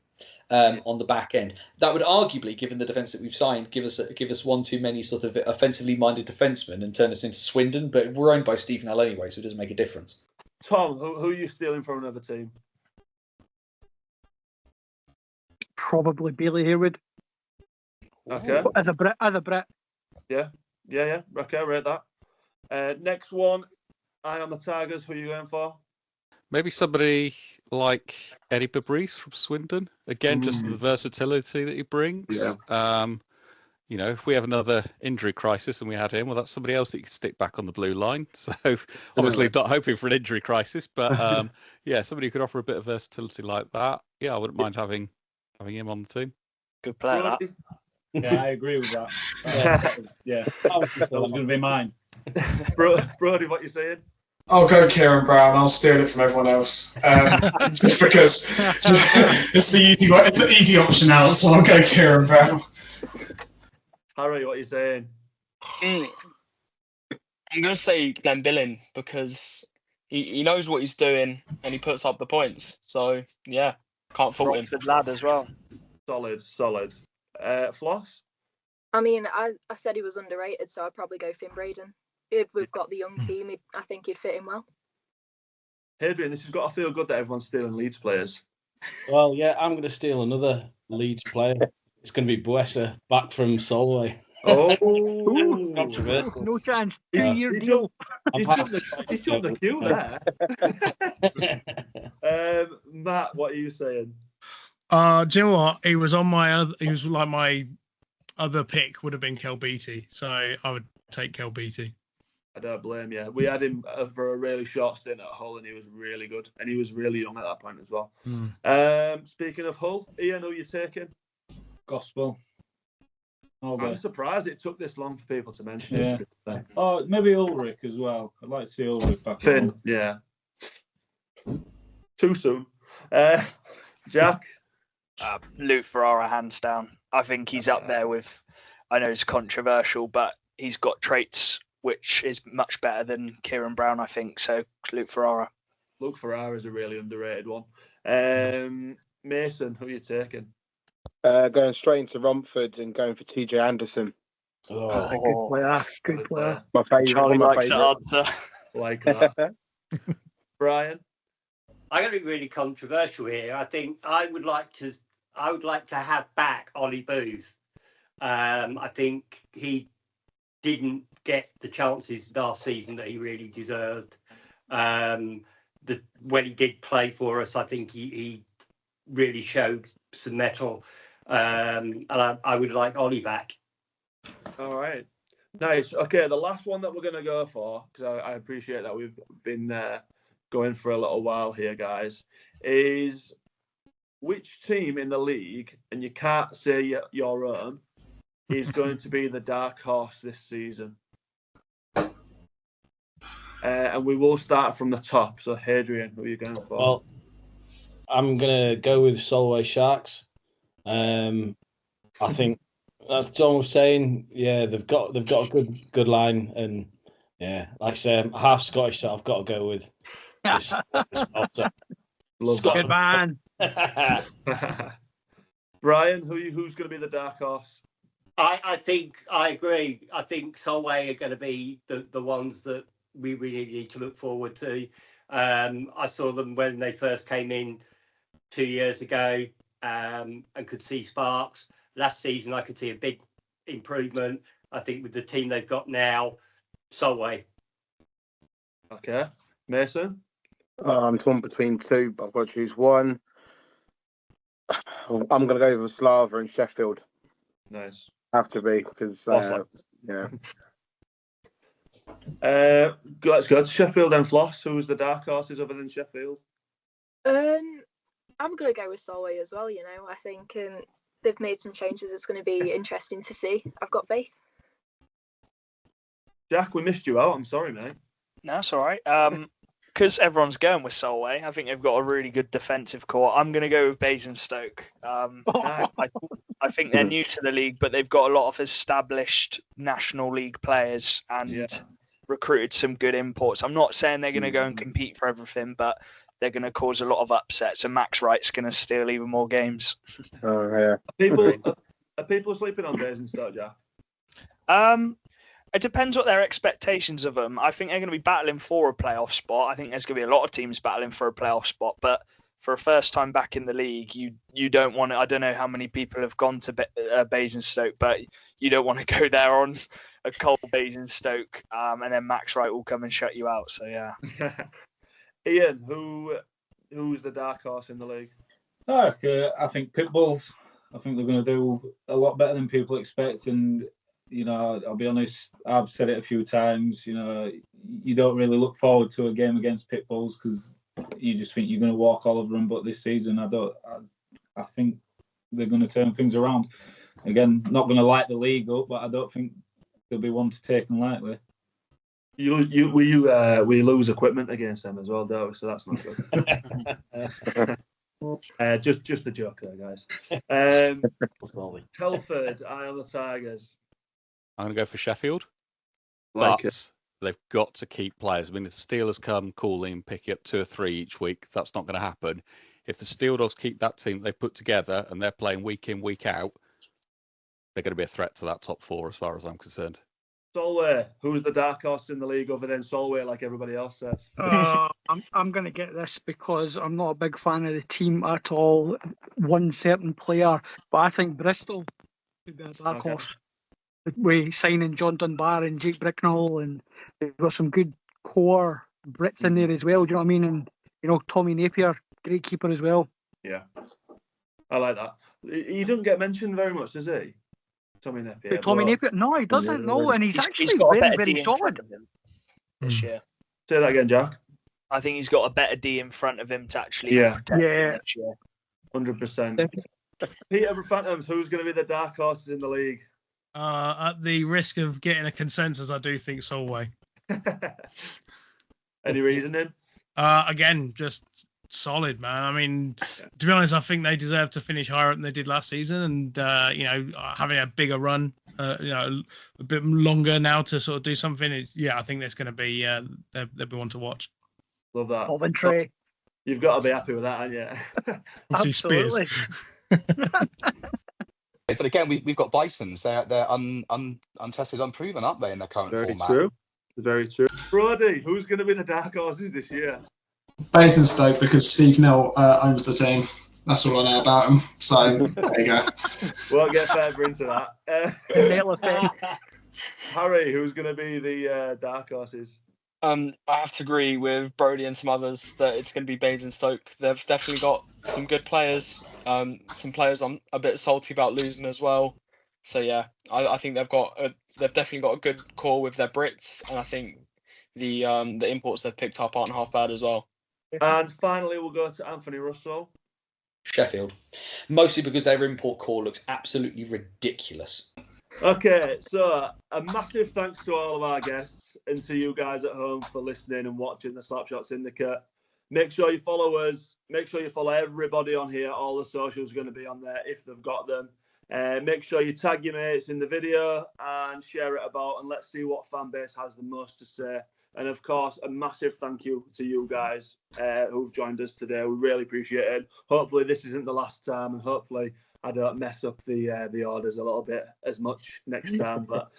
On the back end, that would arguably, given the defence that we've signed, give us one too many sort of offensively minded defensemen and turn us into Swindon. But we're owned by Stephen L anyway, so it doesn't make a difference. Tom, who are you stealing from another team? Probably Bailey Hayward. Okay. As a Brit. Yeah. Okay, rate that. Next one, Eye on the Tigers. Who are you going for? Maybe somebody like Eddie Babrice from Swindon. Again, just the versatility that he brings. Yeah. If we have another injury crisis and we had him, well, that's somebody else that you can stick back on the blue line. So obviously not hoping for an injury crisis, but somebody who could offer a bit of versatility like that. Yeah, I wouldn't mind having him on the team. Good player, that. Yeah, I agree with that. That was going to be mine. Brody, what you saying? I'll go Kieran Brown. I'll steal it from everyone else. Just because it's the easy one. It's an easy option out, so I'll go Kieran Brown. Harry, what are you saying? I'm going to say Glenn Billing because he knows what he's doing and he puts up the points. So, yeah, can't fault him. Good lad as well. Solid. Floss? I mean, I said he was underrated, so I'd probably go Finn Braden. If we've got the young team, I think he'd fit in well. Adrian, this has got to feel good that everyone's stealing Leeds players. Well, yeah, I'm going to steal another Leeds player. It's going to be Buessa, back from Solway. Oh, no chance. 2-year deal. He jumped the queue there. Matt, what are you saying? Do you know what? He was like my other pick would have been Kelbeatty, so I would take Kelbeatty. I don't blame you. We had him for a really short stint at Hull, and he was really good. And he was really young at that point as well. Speaking of Hull, Ian, who are you taking? Gospel. I'm surprised it took this long for people to mention it. Oh, maybe Ulrich as well. I'd like to see Ulrich back. Finn, yeah. Too soon. Jack? Luke Ferrara, hands down. I think he's up there with, I know it's controversial, but he's got traits which is much better than Kieran Brown, I think. So, Luke Ferrara. Luke Ferrara is a really underrated one. Mason, who are you taking? Going straight into Romford and going for TJ Anderson. Good player. Good player. My favourite. Charlie likes that answer. Like that. Brian? I'm going to be really controversial here. I think I would like to have back Ollie Booth. I think he didn't get the chances last season that he really deserved. When he did play for us, I think he really showed some mettle. And I would like Ollie back. All right. Nice. Okay, the last one that we're going to go for, because I appreciate that we've been going for a little while here, guys, is which team in the league, and you can't say your own, is going to be the dark horse this season? And we will start from the top. So, Hadrian, who are you going for? Well, I'm going to go with Solway Sharks. I think, as John was saying, yeah, they've got a good line, and yeah, like I say, I'm half Scottish, so I've got to go with this Good man. Brian, who's going to be the dark horse? I think I agree. I think Solway are going to be the ones that we really need to look forward to. I saw them when they first came in 2 years ago, and could see sparks. Last season, I could see a big improvement. I think with the team they've got now, Solway. Okay. Mason? I'm torn between two, but I've got to choose one. I'm going to go with Slava and Sheffield. Nice. Have to be, because, yeah. Let's go to Sheffield and Floss. Who's the dark horses other than Sheffield? I'm going to go with Solway as well, I think they've made some changes. It's going to be interesting to see. I've got faith. Jack, we missed you out. I'm sorry, mate. No, it's all right. Because everyone's going with Solway, I think they've got a really good defensive core. I'm going to go with Basingstoke. I think they're new to the league, but they've got a lot of established National League players and recruited some good imports. I'm not saying they're going to go and compete for everything, but they're going to cause a lot of upsets, and Max Wright's going to steal even more games. Oh, yeah. Are people sleeping on Basingstoke, Jack? It depends what their expectations of them. I think they're going to be battling for a playoff spot. I think there's going to be a lot of teams battling for a playoff spot, but for a first time back in the league, you don't want to. I don't know how many people have gone to Basingstoke, but you don't want to go there on a cold Basingstoke, and then Max Wright will come and shut you out. So yeah. Ian, who's the dark horse in the league? I think Pitbulls. I think they're going to do a lot better than people expect, and I'll be honest, I've said it a few times, you don't really look forward to a game against Pitbulls because you just think you're going to walk all over them. But this season, I think they're going to turn things around. Again, not going to light the league up, but I don't think they'll be one to take them lightly. We lose equipment against them as well, don't we? So that's not good. Just a joke there, guys. Telford, eye on the Tigers. I'm going to go for Sheffield. Like but they've got to keep players. I mean, if the Steelers come calling and pick up 2 or 3 each week, that's not going to happen. If the Steeldogs keep that team they've put together and they're playing week in, week out, they're going to be a threat to that top 4 as far as I'm concerned. Solway, who's the dark horse in the league other than Solway, like everybody else says? I'm going to get this because I'm not a big fan of the team at all. One certain player, but I think Bristol could be a dark horse. With signing John Dunbar and Jake Bricknell, and they've got some good core Brits in there as well. Do you know what I mean? And Tommy Napier, great keeper as well. Yeah, I like that. He doesn't get mentioned very much, does he? Tommy Napier. Napier? No, he doesn't. No, and he's actually got very, very solid. this year. Say that again, Jack. I think he's got a better D in front of him to actually protect him next year. 100%. Peterborough Phantoms, who's going to be the dark horses in the league? At the risk of getting a consensus, I do think Solway. Any reasoning? Again, just solid, man. I mean, to be honest, I think they deserve to finish higher than they did last season, and having a bigger run, a bit longer now to sort of do something. I think there's going to be they'll be one to watch. Love that. Coventry. You've got to be happy with that, haven't you? Absolutely. But again, we've got Bisons. They're untested, unproven, aren't they, in their current format? True. Very true. Brody, who's going to be the dark horses this year? Basingstoke, because Steve Nell owns the team. That's all I know about him. So there you go. Won't get further into that. Harry, who's going to be the dark horses? I have to agree with Brody and some others that it's going to be Basingstoke. They've definitely got some good players. Some players I'm a bit salty about losing as well. So yeah, I think they've definitely got a good core with their Brits, and I think the imports they've picked up aren't half bad as well. And finally, we'll go to Anthony Russell. Sheffield, mostly because their import core looks absolutely ridiculous. Okay, so a massive thanks to all of our guests and to you guys at home for listening and watching the Slapshot Syndicate. Make sure you follow us. Make sure you follow everybody on here. All the socials are going to be on there if they've got them. Make sure you tag your mates in the video and share it about, and let's see what fan base has the most to say. And of course, a massive thank you to you guys who've joined us today. We really appreciate it. Hopefully this isn't the last time, and hopefully I don't mess up the orders a little bit as much next time. But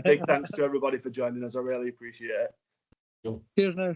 big thanks to everybody for joining us. I really appreciate it. Cheers now.